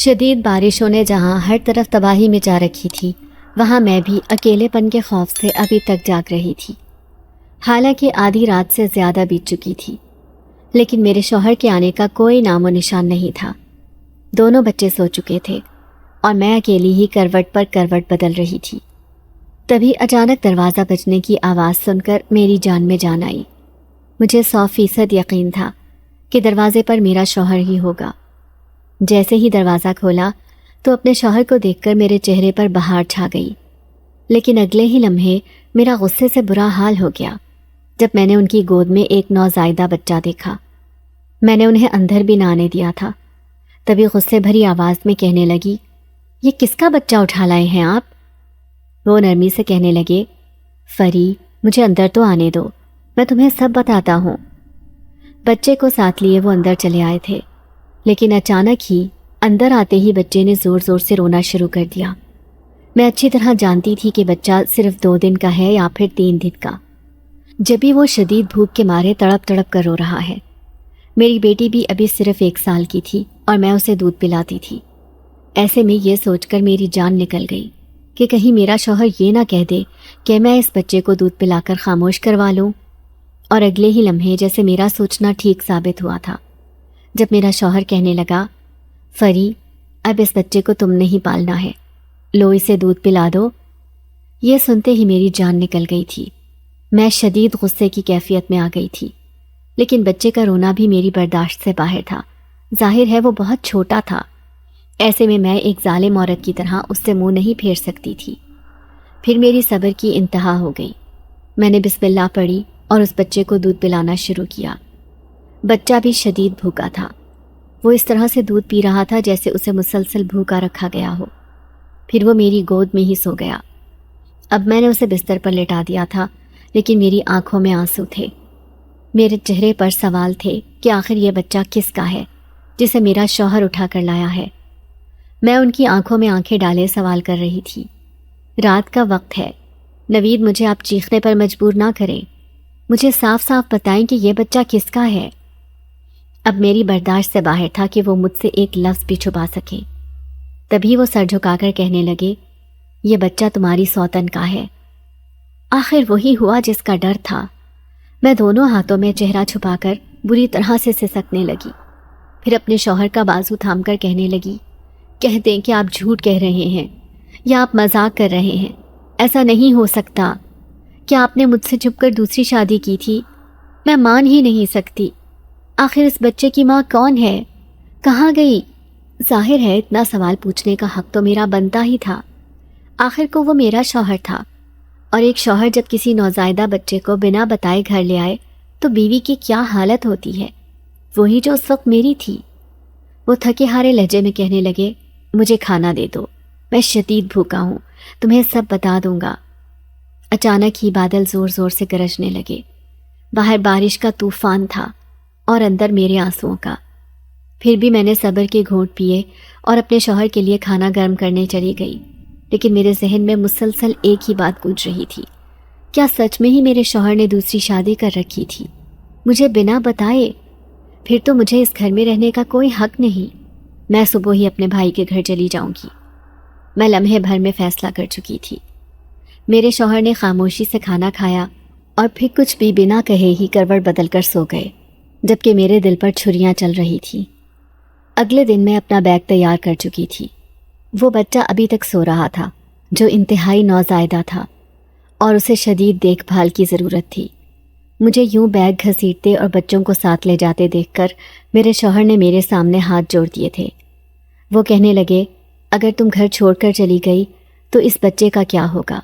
شدید بارشوں نے جہاں ہر طرف تباہی مچا رکھی تھی، وہاں میں بھی اکیلے پن کے خوف سے ابھی تک جاگ رہی تھی۔ حالانکہ آدھی رات سے زیادہ بیت چکی تھی، لیکن میرے شوہر کے آنے کا کوئی نام و نشان نہیں تھا۔ دونوں بچے سو چکے تھے اور میں اکیلی ہی کروٹ پر کروٹ بدل رہی تھی۔ تبھی اچانک دروازہ بجنے کی آواز سن کر میری جان میں جان آئی۔ مجھے 100% یقین تھا کہ دروازے پر میرا شوہر ہی ہوگا۔ جیسے ہی دروازہ کھولا تو اپنے شوہر کو دیکھ کر میرے چہرے پر بہار چھا گئی، لیکن اگلے ہی لمحے میرا غصے سے برا حال ہو گیا جب میں نے ان کی گود میں ایک نوزائیدہ بچہ دیکھا۔ میں نے انہیں اندر بھی نہ آنے دیا تھا۔ تبھی غصے بھری آواز میں کہنے لگی، یہ کس کا بچہ اٹھا لائے ہیں آپ؟ وہ نرمی سے کہنے لگے، فری، مجھے اندر تو آنے دو، میں تمہیں سب بتاتا ہوں۔ بچے کو ساتھ لیے وہ اندر چلے آئے تھے، لیکن اچانک ہی اندر آتے ہی بچے نے زور زور سے رونا شروع کر دیا۔ میں اچھی طرح جانتی تھی کہ بچہ صرف 2 دن کا ہے یا پھر 3 دن کا، جب بھی وہ شدید بھوک کے مارے تڑپ تڑپ کر رو رہا ہے۔ میری بیٹی بھی ابھی صرف 1 سال کی تھی اور میں اسے دودھ پلاتی تھی۔ ایسے میں یہ سوچ کر میری جان نکل گئی کہ کہیں میرا شوہر یہ نہ کہہ دے کہ میں اس بچے کو دودھ پلا کر خاموش کروا لوں۔ اور اگلے ہی لمحے جیسے میرا سوچنا ٹھیک ثابت ہوا تھا، جب میرا شوہر کہنے لگا، فری، اب اس بچے کو تم نہیں پالنا ہے، لو اسے دودھ پلا دو۔ یہ سنتے ہی میری جان نکل گئی تھی۔ میں شدید غصے کی کیفیت میں آ گئی تھی، لیکن بچے کا رونا بھی میری برداشت سے باہر تھا۔ ظاہر ہے وہ بہت چھوٹا تھا، ایسے میں ایک ظالم عورت کی طرح اس سے منہ نہیں پھیر سکتی تھی۔ پھر میری صبر کی انتہا ہو گئی۔ میں نے بسم اللہ پڑھی اور اس بچے کو دودھ پلانا شروع کیا۔ بچہ بھی شدید بھوکا تھا۔ وہ اس طرح سے دودھ پی رہا تھا جیسے اسے مسلسل بھوکا رکھا گیا ہو۔ پھر وہ میری گود میں ہی سو گیا۔ اب میں نے اسے بستر پر لٹا دیا تھا، لیکن میری آنکھوں میں آنسو تھے۔ میرے چہرے پر سوال تھے کہ آخر یہ بچہ کس کا ہے جسے میرا شوہر اٹھا کر لایا ہے۔ میں ان کی آنکھوں میں آنکھیں ڈالے سوال کر رہی تھی۔ رات کا وقت ہے، نوید، مجھے آپ چیخنے پر مجبور نہ کریں، مجھے صاف صاف بتائیں کہ یہ بچہ کس کا ہے۔ اب میری برداشت سے باہر تھا کہ وہ مجھ سے ایک لفظ بھی چھپا سکیں۔ تبھی وہ سر جھکا کر کہنے لگے، یہ بچہ تمہاری سوتن کا ہے۔ آخر وہی ہوا جس کا ڈر تھا۔ میں دونوں ہاتھوں میں چہرہ چھپا کر بری طرح سے سسکنے لگی، پھر اپنے شوہر کا بازو تھام کر کہنے لگی، کہہ دیں کہ آپ جھوٹ کہہ رہے ہیں یا آپ مذاق کر رہے ہیں، ایسا نہیں ہو سکتا۔ کیا آپ نے مجھ سے چھپ کر دوسری شادی کی تھی؟ میں مان ہی نہیں سکتی۔ آخر اس بچے کی ماں کون ہے؟ کہاں گئی؟ ظاہر ہے اتنا سوال پوچھنے کا حق تو میرا بنتا ہی تھا۔ آخر کو وہ میرا شوہر تھا، اور ایک شوہر جب کسی نوزائیدہ بچے کو بنا بتائے گھر لے آئے تو بیوی کی کیا حالت ہوتی ہے، وہی جو اس وقت میری تھی۔ وہ تھکے ہارے لہجے میں کہنے لگے، مجھے کھانا دے دو، میں شدید بھوکا ہوں، تمہیں سب بتا دوں گا۔ اچانک ہی بادل زور زور سے گرجنے لگے۔ باہر بارش کا طوفان تھا اور اندر میرے آنسوؤں کا۔ پھر بھی میں نے صبر کے گھونٹ پیے اور اپنے شوہر کے لیے کھانا گرم کرنے چلی گئی، لیکن میرے ذہن میں مسلسل ایک ہی بات گونج رہی تھی، کیا سچ میں ہی میرے شوہر نے دوسری شادی کر رکھی تھی مجھے بنا بتائے؟ پھر تو مجھے اس گھر میں رہنے کا کوئی حق نہیں۔ میں صبح ہی اپنے بھائی کے گھر چلی جاؤں گی۔ میں لمحے بھر میں فیصلہ کر چکی تھی۔ میرے شوہر نے خاموشی سے کھانا کھایا اور پھر کچھ بھی بنا کہے ہی کروٹ بدل کر سو گئے، جبکہ میرے دل پر چھریاں چل رہی تھیں۔ اگلے دن میں اپنا بیگ تیار کر چکی تھی۔ وہ بچہ ابھی تک سو رہا تھا جو انتہائی نوزائیدہ تھا اور اسے شدید دیکھ بھال کی ضرورت تھی۔ مجھے یوں بیگ گھسیٹتے اور بچوں کو ساتھ لے جاتے دیکھ کر میرے شوہر نے میرے سامنے ہاتھ جوڑ دیے تھے۔ وہ کہنے لگے، اگر تم گھر چھوڑ کر چلی گئی تو اس بچے کا کیا ہوگا؟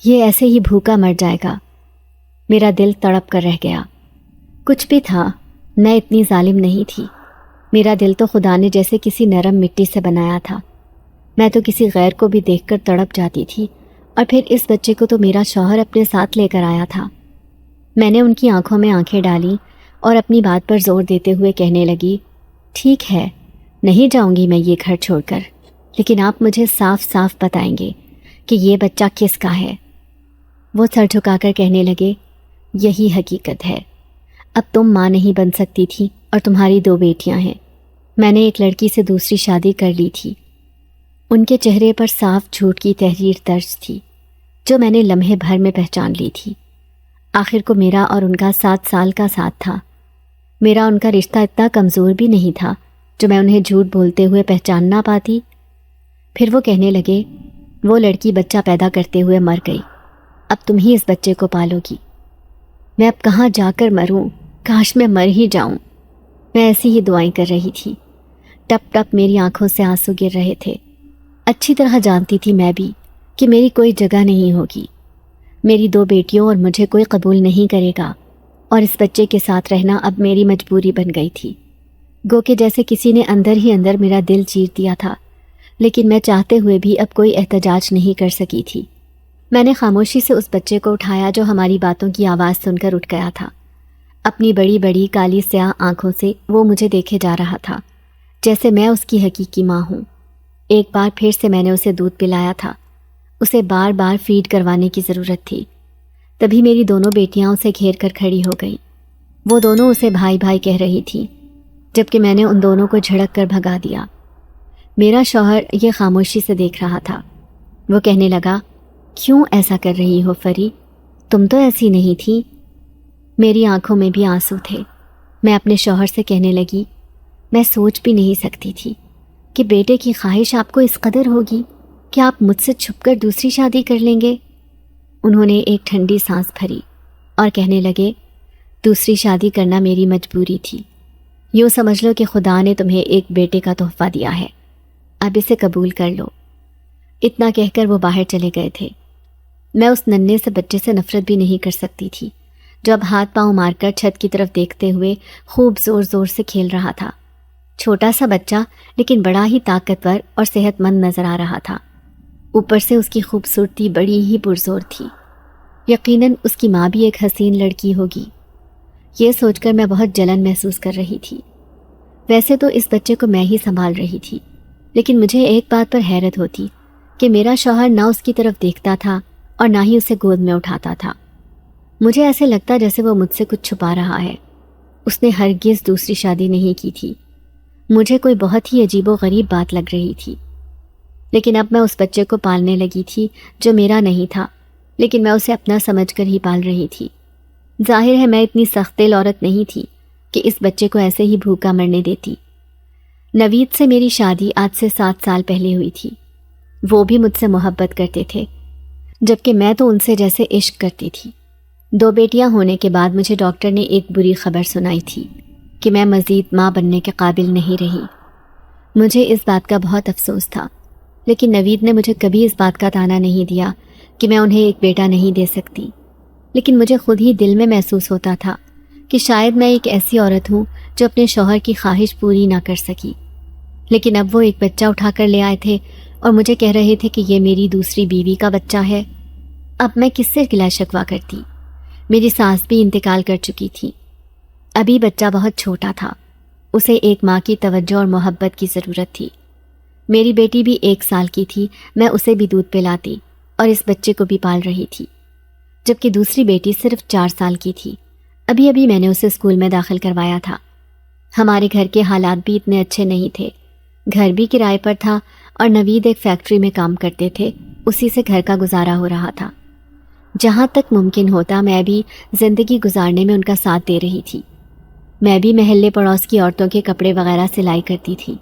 یہ ایسے ہی بھوکا مر جائے گا۔ میرا دل تڑپ کر رہ گیا۔ کچھ بھی تھا، میں اتنی ظالم نہیں تھی۔ میرا دل تو خدا نے جیسے کسی نرم مٹی سے بنایا تھا۔ میں تو کسی غیر کو بھی دیکھ کر تڑپ جاتی تھی، اور پھر اس بچے کو تو میرا شوہر اپنے ساتھ لے کر آیا تھا۔ میں نے ان کی آنکھوں میں آنکھیں ڈالیں اور اپنی بات پر زور دیتے ہوئے کہنے لگی، ٹھیک ہے، نہیں جاؤں گی میں یہ گھر چھوڑ کر، لیکن آپ مجھے صاف صاف بتائیں گے کہ یہ بچہ کس کا ہے۔ وہ سر جھکا کر کہنے لگے، یہی حقیقت ہے، اب تم ماں نہیں بن سکتی تھی اور تمہاری 2 بیٹیاں ہیں، میں نے ایک لڑکی سے دوسری شادی کر لی تھی۔ ان کے چہرے پر صاف جھوٹ کی تحریر درج تھی جو میں نے لمحے بھر میں پہچان لی تھی۔ آخر کو میرا اور ان کا 7 سال کا ساتھ تھا۔ میرا ان کا رشتہ اتنا کمزور بھی نہیں تھا جو میں انہیں جھوٹ بولتے ہوئے پہچان نہ پاتی۔ پھر وہ کہنے لگے، وہ لڑکی بچہ پیدا کرتے ہوئے مر گئی، اب تم ہی اس بچے کو پالو گی۔ میں اب کہاں جا کر مروں، کاش میں مر ہی جاؤں۔ میں ایسی ہی دعائیں کر رہی تھی۔ ٹپ ٹپ میری آنکھوں سے آنسو گر رہے تھے۔ اچھی طرح جانتی تھی میں بھی کہ میری کوئی جگہ نہیں ہوگی، میری 2 بیٹیوں اور مجھے کوئی قبول نہیں کرے گا، اور اس بچے کے ساتھ رہنا اب میری مجبوری بن گئی تھی۔ گو کہ جیسے کسی نے اندر ہی اندر میرا دل چیر دیا تھا، لیکن میں چاہتے ہوئے بھی اب کوئی احتجاج نہیں کر سکی تھی۔ میں نے خاموشی سے اس بچے کو اٹھایا جو ہماری باتوں کی آواز سن کر اٹھ گیا تھا۔ اپنی بڑی بڑی کالی سیاہ آنکھوں سے وہ مجھے دیکھے جا رہا تھا جیسے میں اس کی حقیقی ماں ہوں۔ ایک بار پھر سے میں نے اسے دودھ پلایا تھا، اسے بار بار فیڈ کروانے کی ضرورت تھی۔ تبھی میری دونوں بیٹیاں اسے گھیر کر کھڑی ہو گئیں۔ وہ دونوں اسے بھائی بھائی کہہ رہی تھیں، جبکہ میں نے ان دونوں کو جھڑک کر بھگا دیا۔ میرا شوہر یہ خاموشی سے دیکھ رہا تھا۔ وہ کہنے لگا، کیوں ایسا کر رہی ہو فری؟ تم تو ایسی نہیں تھی۔ میری آنکھوں میں بھی آنسو تھے۔ میں اپنے شوہر سے کہنے لگی، میں سوچ بھی نہیں سکتی تھی کہ بیٹے کی خواہش آپ کو اس قدر ہوگی کہ آپ مجھ سے چھپ کر دوسری شادی کر لیں گے۔ انہوں نے ایک ٹھنڈی سانس بھری اور کہنے لگے، دوسری شادی کرنا میری مجبوری تھی۔ یوں سمجھ لو کہ خدا نے تمہیں ایک بیٹے کا تحفہ دیا ہے، اب اسے قبول کر لو۔ اتنا کہہ کر وہ باہر چلے گئے تھے۔ میں اس ننھے سے بچے سے نفرت بھی نہیں کر سکتی تھی جو اب ہاتھ پاؤں مار کر چھت کی طرف دیکھتے ہوئے خوب زور زور سے کھیل رہا تھا۔ چھوٹا سا بچہ لیکن بڑا ہی طاقتور اور صحت مند نظر آ رہا تھا۔ اوپر سے اس کی خوبصورتی بڑی ہی پرزور تھی۔ یقیناً اس کی ماں بھی ایک حسین لڑکی ہوگی۔ یہ سوچ کر میں بہت جلن محسوس کر رہی تھی۔ ویسے تو اس بچے کو میں ہی سنبھال رہی تھی، لیکن مجھے ایک بات پر حیرت ہوتی کہ میرا شوہر نہ اس کی طرف دیکھتا تھا اور نہ ہی اسے گود میں اٹھاتا تھا۔ مجھے ایسے لگتا جیسے وہ مجھ سے کچھ چھپا رہا ہے۔ اس نے ہرگز دوسری شادی نہیں کی تھی۔ مجھے کوئی بہت ہی عجیب و غریب بات لگ رہی تھی، لیکن اب میں اس بچے کو پالنے لگی تھی جو میرا نہیں تھا، لیکن میں اسے اپنا سمجھ کر ہی پال رہی تھی۔ ظاہر ہے میں اتنی سخت دل عورت نہیں تھی کہ اس بچے کو ایسے ہی بھوکا مرنے دیتی۔ نوید سے میری شادی آج سے 7 سال پہلے ہوئی تھی۔ وہ بھی مجھ سے محبت کرتے تھے، جبکہ میں تو ان سے جیسے عشق کرتی تھی۔ 2 بیٹیاں ہونے کے بعد مجھے ڈاکٹر نے ایک بری خبر سنائی تھی کہ میں مزید ماں بننے کے قابل نہیں رہی۔ مجھے اس بات کا بہت افسوس تھا، لیکن نوید نے مجھے کبھی اس بات کا طعنہ نہیں دیا کہ میں انہیں ایک بیٹا نہیں دے سکتی۔ لیکن مجھے خود ہی دل میں محسوس ہوتا تھا کہ شاید میں ایک ایسی عورت ہوں جو اپنے شوہر کی خواہش پوری نہ کر سکی۔ لیکن اب وہ ایک بچہ اٹھا کر لے آئے تھے اور مجھے کہہ رہے تھے کہ یہ میری دوسری بیوی کا بچہ ہے۔ اب میں کس سے گلا شکوہ کرتی؟ میری ساس بھی انتقال کر چکی تھی۔ ابھی بچہ بہت چھوٹا تھا، اسے ایک ماں کی توجہ اور محبت کی ضرورت تھی۔ میری بیٹی بھی 1 سال کی تھی، میں اسے بھی دودھ پلاتی اور اس بچے کو بھی پال رہی تھی، جبکہ دوسری بیٹی صرف 4 سال کی تھی۔ ابھی ابھی میں نے اسے اسکول میں داخل کروایا تھا۔ ہمارے گھر کے حالات بھی اتنے اچھے نہیں تھے۔ گھر بھی کرائے پر تھا اور نوید ایک فیکٹری میں کام کرتے تھے، اسی سے گھر کا گزارا ہو رہا تھا۔ جہاں تک ممکن ہوتا میں بھی زندگی گزارنے میں ان کا ساتھ دے رہی تھی۔ میں بھی محلے پڑوس کی عورتوں کے کپڑے وغیرہ سلائی کرتی تھی۔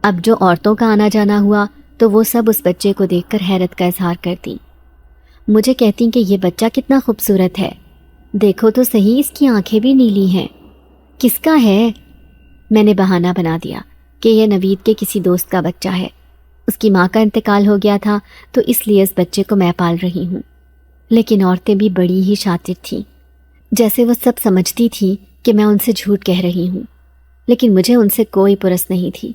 اب جو عورتوں کا آنا جانا ہوا تو وہ سب اس بچے کو دیکھ کر حیرت کا اظہار کرتی۔ مجھے کہتی کہ یہ بچہ کتنا خوبصورت ہے، دیکھو تو صحیح اس کی آنکھیں بھی نیلی ہیں، کس کا ہے؟ میں نے بہانہ بنا دیا کہ یہ نوید کے کسی دوست کا بچہ ہے، اس کی ماں کا انتقال ہو گیا تھا تو اس لیے اس بچے کو میں پال رہی ہوں۔ لیکن عورتیں بھی بڑی ہی شاطر تھیں، جیسے وہ سب سمجھتی تھی کہ میں ان سے جھوٹ کہہ رہی ہوں، لیکن مجھے ان سے کوئی پرس نہیں تھی۔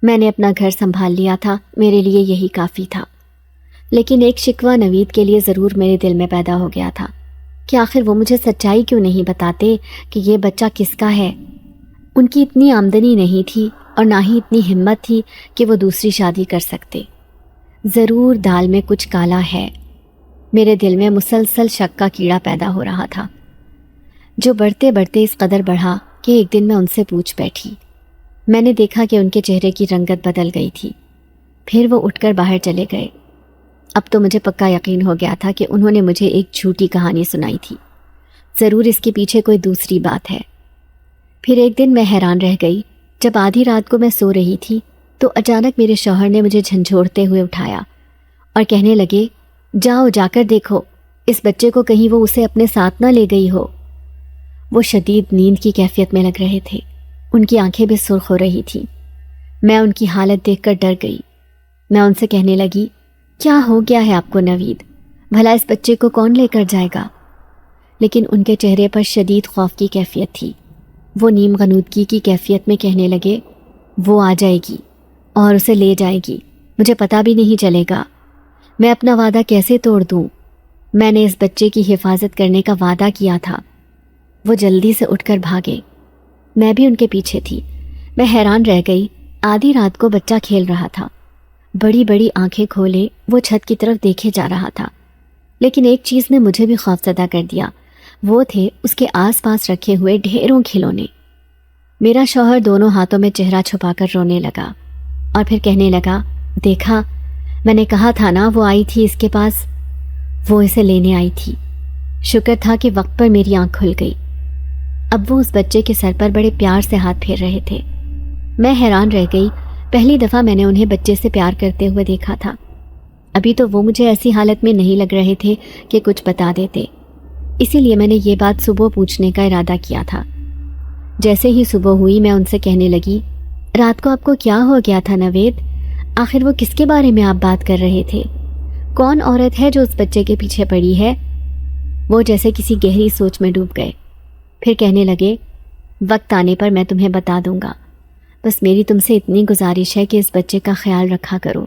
میں نے اپنا گھر سنبھال لیا تھا، میرے لیے یہی کافی تھا۔ لیکن ایک شکوہ نوید کے لیے ضرور میرے دل میں پیدا ہو گیا تھا کہ آخر وہ مجھے سچائی کیوں نہیں بتاتے کہ یہ بچہ کس کا ہے۔ ان کی اتنی آمدنی نہیں تھی اور نہ ہی اتنی ہمت تھی کہ وہ دوسری شادی کر سکتے۔ ضرور دال میں کچھ کالا ہے۔ میرے دل میں مسلسل شک کا کیڑا پیدا ہو رہا تھا، جو بڑھتے بڑھتے اس قدر بڑھا کہ ایک دن میں ان سے پوچھ بیٹھی، میں نے دیکھا کہ ان کے چہرے کی رنگت بدل گئی تھی۔ پھر وہ اٹھ کر باہر چلے گئے۔ اب تو مجھے پکا یقین ہو گیا تھا کہ انہوں نے مجھے ایک جھوٹی کہانی سنائی تھی، ضرور اس کے پیچھے کوئی دوسری بات ہے۔ پھر ایک دن میں حیران رہ گئی، جب آدھی رات کو میں سو رہی تھی تو اچانک میرے شوہر نے مجھے جھنجھوڑتے ہوئے اٹھایا اور کہنے لگے، جاؤ جا کر دیکھو اس بچے کو، کہیں وہ اسے اپنے ساتھ نہ لے گئی ہو۔ وہ شدید نیند کی کیفیت میں لگ رہے تھے، ان کی آنکھیں بھی سرخ ہو رہی تھیں۔ میں ان کی حالت دیکھ کر ڈر گئی۔ میں ان سے کہنے لگی، کیا ہو گیا ہے آپ کو نوید؟ بھلا اس بچے کو کون لے کر جائے گا؟ لیکن ان کے چہرے پر شدید خوف کی کیفیت تھی۔ وہ نیم غنودگی کی کیفیت میں کہنے لگے، وہ آ جائے گی اور اسے لے جائے گی، مجھے پتہ بھی نہیں چلے گا۔ میں اپنا وعدہ کیسے توڑ دوں؟ میں نے اس بچے کی حفاظت کرنے کا وعدہ کیا تھا۔ وہ جلدی سے اٹھ کر بھاگے، میں بھی ان کے پیچھے تھی۔ میں حیران رہ گئی، آدھی رات کو بچہ کھیل رہا تھا، بڑی بڑی آنکھیں کھولے وہ چھت کی طرف دیکھے جا رہا تھا۔ لیکن ایک چیز نے مجھے بھی خوفزدہ کر دیا، وہ تھے اس کے آس پاس رکھے ہوئے ڈھیروں کھلونے۔ میرا شوہر دونوں ہاتھوں میں چہرہ چھپا کر رونے لگا اور پھر کہنے لگا، دیکھا میں نے کہا تھا نا وہ آئی تھی اس کے پاس، وہ اسے لینے آئی تھی۔ شکر تھا کہ وقت پر میری آنکھ کھل گئی۔ اب وہ اس بچے کے سر پر بڑے پیار سے ہاتھ پھیر رہے تھے۔ میں حیران رہ گئی، پہلی دفعہ میں نے انہیں بچے سے پیار کرتے ہوئے دیکھا تھا۔ ابھی تو وہ مجھے ایسی حالت میں نہیں لگ رہے تھے کہ کچھ بتا دیتے، اسی لیے میں نے یہ بات صبح پوچھنے کا ارادہ کیا تھا۔ جیسے ہی صبح ہوئی میں ان سے کہنے لگی، رات کو آپ کو کیا ہو گیا تھا نوید؟ آخر وہ کس کے بارے میں آپ بات کر رہے تھے؟ کون عورت ہے جو اس بچے کے پیچھے پڑی ہے؟ وہ جیسے کسی گہری سوچ میں ڈوب گئے، پھر کہنے لگے، وقت آنے پر میں تمہیں بتا دوں گا، بس میری تم سے اتنی گزارش ہے کہ اس بچے کا خیال رکھا کرو۔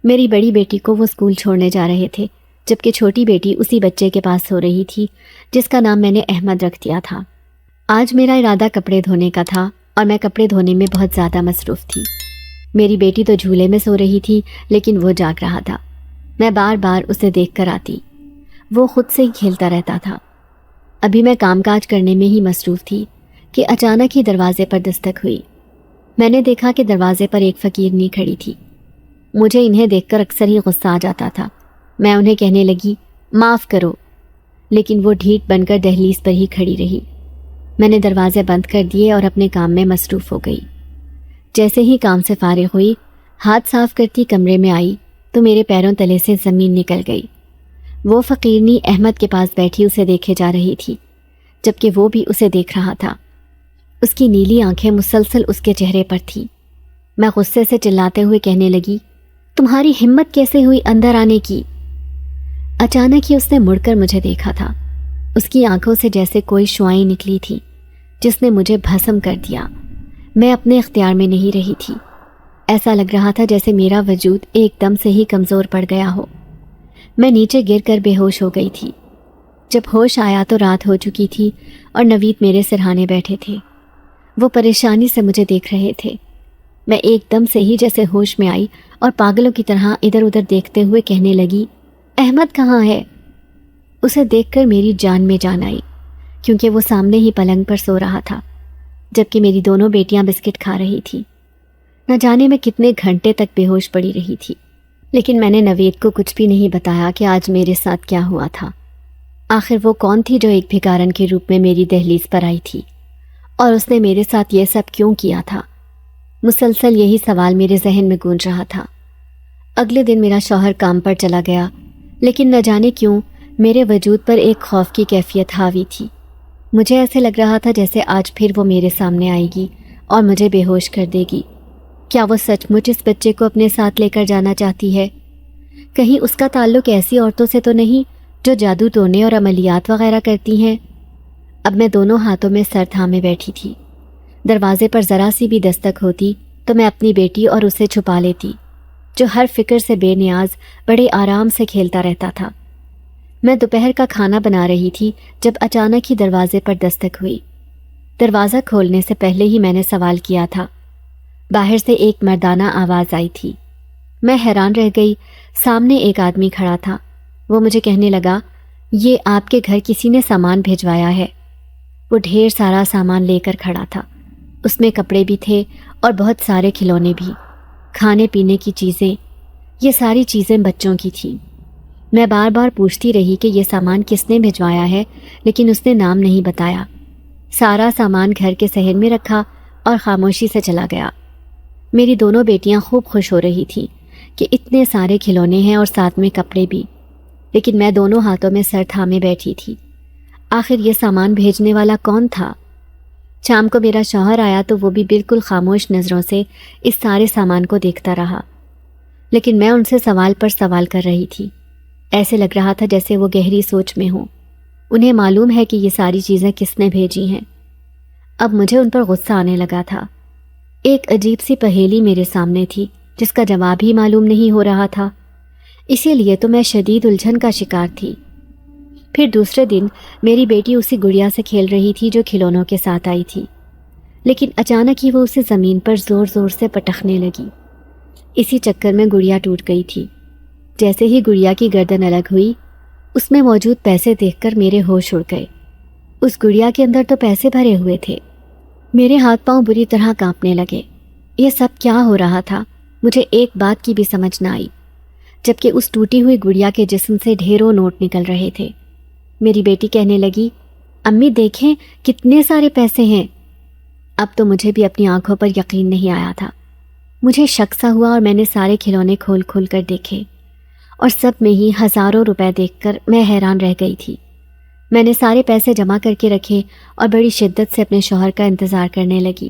میری بڑی بیٹی کو وہ اسکول چھوڑنے جا رہے تھے، جبکہ چھوٹی بیٹی اسی بچے کے پاس سو رہی تھی جس کا نام میں نے احمد رکھ دیا تھا۔ آج میرا ارادہ کپڑے دھونے کا تھا اور میں کپڑے دھونے میں بہت زیادہ مصروف تھی۔ میری بیٹی تو جھولے میں سو رہی تھی لیکن وہ جاگ رہا تھا۔ میں بار بار اسے دیکھ کر آتی، وہ خود سے ہی کھیلتا رہتا تھا۔ ابھی میں کام کاج کرنے میں ہی مصروف تھی کہ اچانک ہی دروازے پر دستک ہوئی۔ میں نے دیکھا کہ دروازے پر ایک فقیرنی کھڑی تھی۔ مجھے انہیں دیکھ کر اکثر ہی غصہ آ جاتا تھا۔ میں انہیں کہنے لگی، معاف کرو، لیکن وہ ڈھیٹ بن کر دہلیز پر ہی کھڑی رہی۔ میں نے دروازے بند کر دیے اور اپنے کام میں مصروف ہو گئی۔ جیسے ہی کام سے فارغ ہوئی، ہاتھ صاف کرتی کمرے میں آئی تو میرے پیروں تلے سے زمین نکل گئی۔ وہ فقیرنی احمد کے پاس بیٹھی اسے دیکھے جا رہی تھی، جبکہ وہ بھی اسے دیکھ رہا تھا۔ اس کی نیلی آنکھیں مسلسل اس کے چہرے پر تھیں۔ میں غصے سے چلاتے ہوئے کہنے لگی، تمہاری ہمت کیسے ہوئی اندر آنے کی؟ اچانک ہی اس نے مڑ کر مجھے دیکھا تھا۔ اس کی آنکھوں سے جیسے کوئی شعاعیں نکلی تھی جس نے مجھے بھسم کر دیا۔ میں اپنے اختیار میں نہیں رہی تھی۔ ایسا لگ رہا تھا جیسے میرا وجود ایک دم سے ہی کمزور پڑ گیا ہو۔ میں نیچے گر کر بے ہوش ہو گئی تھی۔ جب ہوش آیا تو رات ہو چکی تھی اور نوید میرے سرہانے بیٹھے تھے۔ وہ پریشانی سے مجھے دیکھ رہے تھے۔ میں ایک دم سے ہی جیسے ہوش میں آئی اور پاگلوں کی طرح ادھر ادھر دیکھتے ہوئے کہنے لگی، احمد کہاں ہے؟ اسے دیکھ کر میری جان میں جان آئی، کیونکہ وہ سامنے ہی پلنگ پر سو رہا تھا، جبکہ میری دونوں بیٹیاں بسکٹ کھا رہی تھی۔ نہ جانے میں کتنے گھنٹے تک بے ہوش پڑی رہی تھی، لیکن میں نے نوید کو کچھ بھی نہیں بتایا کہ آج میرے ساتھ کیا ہوا تھا۔ آخر وہ کون تھی جو ایک بھکارن کے روپ میں میری دہلیز پر آئی تھی، اور اس نے میرے ساتھ یہ سب کیوں کیا تھا؟ مسلسل یہی سوال میرے ذہن میں گونج رہا تھا۔ اگلے دن میرا شوہر کام پر چلا گیا، لیکن نہ جانے کیوں میرے وجود پر ایک خوف کی کیفیت حاوی تھی۔ مجھے ایسے لگ رہا تھا جیسے آج پھر وہ میرے سامنے آئے گی اور مجھے بے ہوش کر دے گی۔ کیا وہ سچ مچ اس بچے کو اپنے ساتھ لے کر جانا چاہتی ہے؟ کہیں اس کا تعلق ایسی عورتوں سے تو نہیں جو جادو ٹونے اور عملیات وغیرہ کرتی ہیں؟ اب میں دونوں ہاتھوں میں سر تھامے بیٹھی تھی۔ دروازے پر ذرا سی بھی دستک ہوتی تو میں اپنی بیٹی اور اسے چھپا لیتی، جو ہر فکر سے بے نیاز بڑے آرام سے کھیلتا رہتا تھا۔ میں دوپہر کا کھانا بنا رہی تھی جب اچانک ہی دروازے پر دستک ہوئی۔ دروازہ کھولنے سے پہلے ہی میں نے سوال کیا تھا۔ باہر سے ایک مردانہ آواز آئی تھی۔ میں حیران رہ گئی۔ سامنے ایک آدمی کھڑا تھا۔ وہ مجھے کہنے لگا، یہ آپ کے گھر کسی نے سامان بھیجوایا ہے۔ وہ ڈھیر سارا سامان لے کر کھڑا تھا۔ اس میں کپڑے بھی تھے اور بہت سارے کھلونے بھی، کھانے پینے کی چیزیں، یہ ساری چیزیں بچوں کی تھیں۔ میں بار بار پوچھتی رہی کہ یہ سامان کس نے بھجوایا ہے، لیکن اس نے نام نہیں بتایا۔ سارا سامان گھر کے صحن میں رکھا اور خاموشی سے چلا گیا۔ میری دونوں بیٹیاں خوب خوش ہو رہی تھیں کہ اتنے سارے کھلونے ہیں اور ساتھ میں کپڑے بھی، لیکن میں دونوں ہاتھوں میں سر تھامے بیٹھی تھی۔ آخر یہ سامان بھیجنے والا کون تھا؟ شام کو میرا شوہر آیا تو وہ بھی بالکل خاموش نظروں سے اس سارے سامان کو دیکھتا رہا، لیکن میں ان سے سوال پر سوال کر رہی تھی۔ ایسے لگ رہا تھا جیسے وہ گہری سوچ میں ہوں۔ انہیں معلوم ہے کہ یہ ساری چیزیں کس نے بھیجی ہیں۔ اب مجھے ان پر غصہ آنے لگا تھا۔ ایک عجیب سی پہیلی میرے سامنے تھی جس کا جواب ہی معلوم نہیں ہو رہا تھا، اسی لیے تو میں شدید الجھن کا شکار تھی۔ پھر دوسرے دن میری بیٹی اسی گڑیا سے کھیل رہی تھی جو کھلونوں کے ساتھ آئی تھی، لیکن اچانک ہی وہ اسے زمین پر زور زور سے پٹخنے لگی۔ اسی چکر میں گڑیا ٹوٹ گئی تھی۔ جیسے ہی گڑیا کی گردن الگ ہوئی، اس میں موجود پیسے دیکھ کر میرے ہوش اڑ گئے۔ اس گڑیا کے اندر تو پیسے بھرے ہوئے تھے۔ میرے ہاتھ پاؤں بری طرح کانپنے لگے۔ یہ سب کیا ہو رہا تھا؟ مجھے ایک بات کی بھی سمجھ نہ آئی، جبکہ اس ٹوٹی ہوئی گڑیا کے جسم سے ڈھیروں نوٹ نکل رہے تھے۔ میری بیٹی کہنے لگی، امی دیکھیں کتنے سارے پیسے ہیں۔ اب تو مجھے بھی اپنی آنکھوں پر یقین نہیں آیا تھا۔ مجھے شک سا ہوا اور میں نے سارے کھلونے کھول کھول کر دیکھے، اور سب میں ہی ہزاروں روپے دیکھ کر میں حیران رہ گئی تھی۔ میں نے سارے پیسے جمع کر کے رکھے اور بڑی شدت سے اپنے شوہر کا انتظار کرنے لگی۔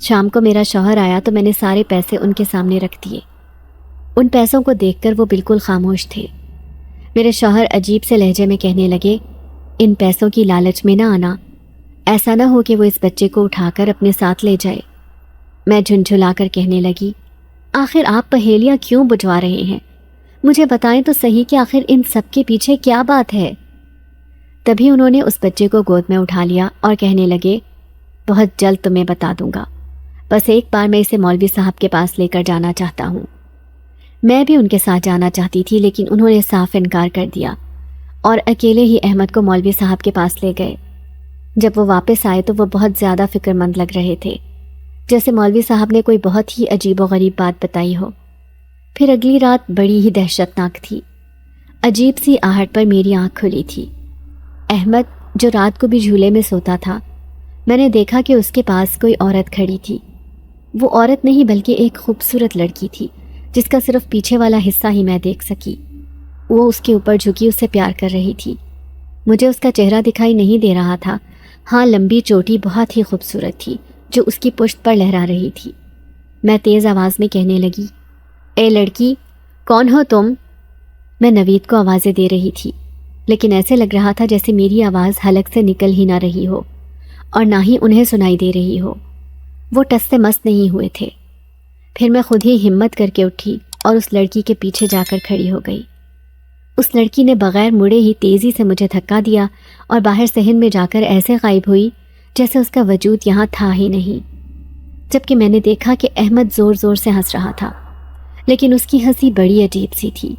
شام کو میرا شوہر آیا تو میں نے سارے پیسے ان کے سامنے رکھ دیے۔ ان پیسوں کو دیکھ کر وہ بالکل خاموش تھے۔ میرے شوہر عجیب سے لہجے میں کہنے لگے، ان پیسوں کی لالچ میں نہ آنا، ایسا نہ ہو کہ وہ اس بچے کو اٹھا کر اپنے ساتھ لے جائے۔ میں جھنجھلا کر کہنے لگی، آخر آپ پہیلیاں کیوں بجھوا رہے ہیں؟ مجھے بتائیں تو صحیح کہ آخر ان سب کے پیچھے کیا بات ہے؟ تبھی انہوں نے اس بچے کو گود میں اٹھا لیا اور کہنے لگے، بہت جلد تمہیں بتا دوں گا، بس ایک بار میں اسے مولوی صاحب کے پاس لے کر جانا چاہتا ہوں۔ میں بھی ان کے ساتھ جانا چاہتی تھی، لیکن انہوں نے صاف انکار کر دیا اور اکیلے ہی احمد کو مولوی صاحب کے پاس لے گئے۔ جب وہ واپس آئے تو وہ بہت زیادہ فکر مند لگ رہے تھے، جیسے مولوی صاحب نے کوئی بہت ہی عجیب و غریب بات بتائی ہو۔ پھر اگلی رات بڑی ہی دہشتناک تھی۔ عجیب سی آہٹ پر میری آنکھ کھلی تھی۔ احمد جو رات کو بھی جھولے میں سوتا تھا، میں نے دیکھا کہ اس کے پاس کوئی عورت کھڑی تھی۔ وہ عورت نہیں بلکہ ایک خوبصورت لڑکی تھی جس کا صرف پیچھے والا حصہ ہی میں دیکھ سکی۔ وہ اس کے اوپر جھکی اسے پیار کر رہی تھی۔ مجھے اس کا چہرہ دکھائی نہیں دے رہا تھا، ہاں لمبی چوٹی بہت ہی خوبصورت تھی جو اس کی پشت پر لہرا رہی تھی۔ میں تیز آواز میں کہنے لگی، اے لڑکی، کون ہو تم؟ میں نوید کو آوازیں دے رہی تھی، لیکن ایسے لگ رہا تھا جیسے میری آواز حلق سے نکل ہی نہ رہی ہو اور نہ ہی انہیں سنائی دے رہی ہو۔ وہ ٹس سے مس نہیں ہوئے تھے۔ پھر میں خود ہی ہمت کر کے اٹھی اور اس لڑکی کے پیچھے جا کر کھڑی ہو گئی۔ اس لڑکی نے بغیر مڑے ہی تیزی سے مجھے دھکا دیا اور باہر صحن میں جا کر ایسے غائب ہوئی جیسے اس کا وجود یہاں تھا ہی نہیں۔ جبکہ میں نے دیکھا کہ احمد زور زور سے ہنس رہا تھا، لیکن اس کی ہنسی بڑی عجیب سی تھی۔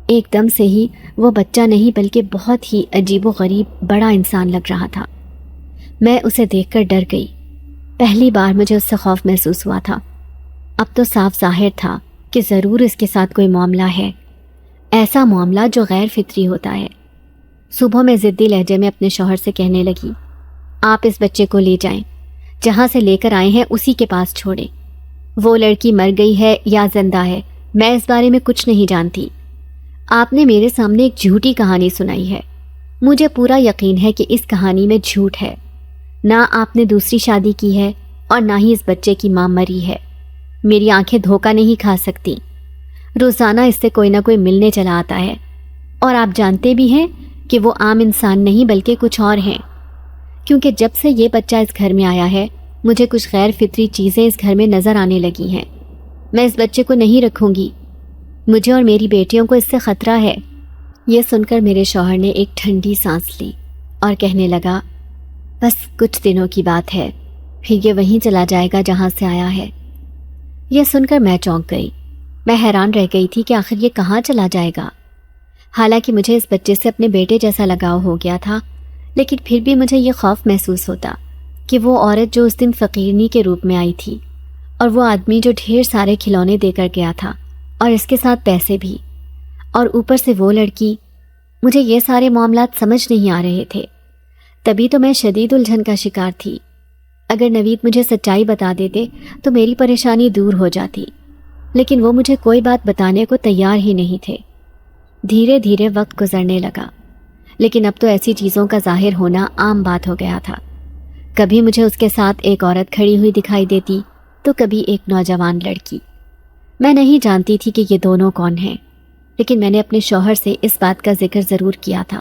ایک دم سے ہی وہ بچہ نہیں بلکہ بہت ہی عجیب و غریب بڑا انسان لگ رہا تھا۔ میں اسے دیکھ کر ڈر گئی۔ پہلی بار مجھے اس سے خوف محسوس ہوا تھا۔ اب تو صاف ظاہر تھا کہ ضرور اس کے ساتھ کوئی معاملہ ہے، ایسا معاملہ جو غیر فطری ہوتا ہے۔ صبح میں ضدی لہجے میں اپنے شوہر سے کہنے لگی، آپ اس بچے کو لے جائیں، جہاں سے لے کر آئے ہیں اسی کے پاس چھوڑیں۔ وہ لڑکی مر گئی ہے یا زندہ ہے، میں اس بارے میں کچھ نہیں جانتی۔ آپ نے میرے سامنے ایک جھوٹی کہانی سنائی ہے۔ مجھے پورا یقین ہے کہ اس کہانی میں جھوٹ ہے۔ نہ آپ نے دوسری شادی کی ہے اور نہ ہی اس بچے کی ماں مری ہے۔ میری آنکھیں دھوکہ نہیں کھا سکتی۔ روزانہ اس سے کوئی نہ کوئی ملنے چلا آتا ہے، اور آپ جانتے بھی ہیں کہ وہ عام انسان نہیں بلکہ کچھ اور ہیں، کیونکہ جب سے یہ بچہ اس گھر میں آیا ہے مجھے کچھ غیر فطری چیزیں اس گھر میں نظر آنے لگی ہیں۔ میں اس بچے کو نہیں رکھوں گی، مجھے اور میری بیٹیوں کو اس سے خطرہ ہے۔ یہ سن کر میرے شوہر نے ایک ٹھنڈی سانس لی اور کہنے لگا، بس کچھ دنوں کی بات ہے، پھر یہ وہیں چلا جائے گا جہاں سے آیا ہے۔ یہ سن کر میں چونک گئی۔ میں حیران رہ گئی تھی کہ آخر یہ کہاں چلا جائے گا۔ حالانکہ مجھے اس بچے سے اپنے بیٹے جیسا لگاؤ ہو گیا تھا، لیکن پھر بھی مجھے یہ خوف محسوس ہوتا کہ وہ عورت جو اس دن فقیرنی کے روپ میں آئی تھی، اور وہ آدمی جو ڈھیر سارے کھلونے دے کر گیا تھا اور اس کے ساتھ پیسے بھی، اور اوپر سے وہ لڑکی، مجھے یہ سارے معاملات سمجھ نہیں آ رہے تھے۔ تبھی تو میں شدید الجھن کا شکار تھی۔ اگر نوید مجھے سچائی بتا دیتے تو میری پریشانی دور ہو جاتی، لیکن وہ مجھے کوئی بات بتانے کو تیار ہی نہیں تھے۔ دھیرے دھیرے وقت گزرنے لگا، لیکن اب تو ایسی چیزوں کا ظاہر ہونا عام بات ہو گیا تھا۔ کبھی مجھے اس کے ساتھ ایک عورت کھڑی ہوئی دکھائی دیتی تو کبھی ایک نوجوان لڑکی۔ میں نہیں جانتی تھی کہ یہ دونوں کون ہیں، لیکن میں نے اپنے شوہر سے اس بات کا ذکر ضرور کیا تھا،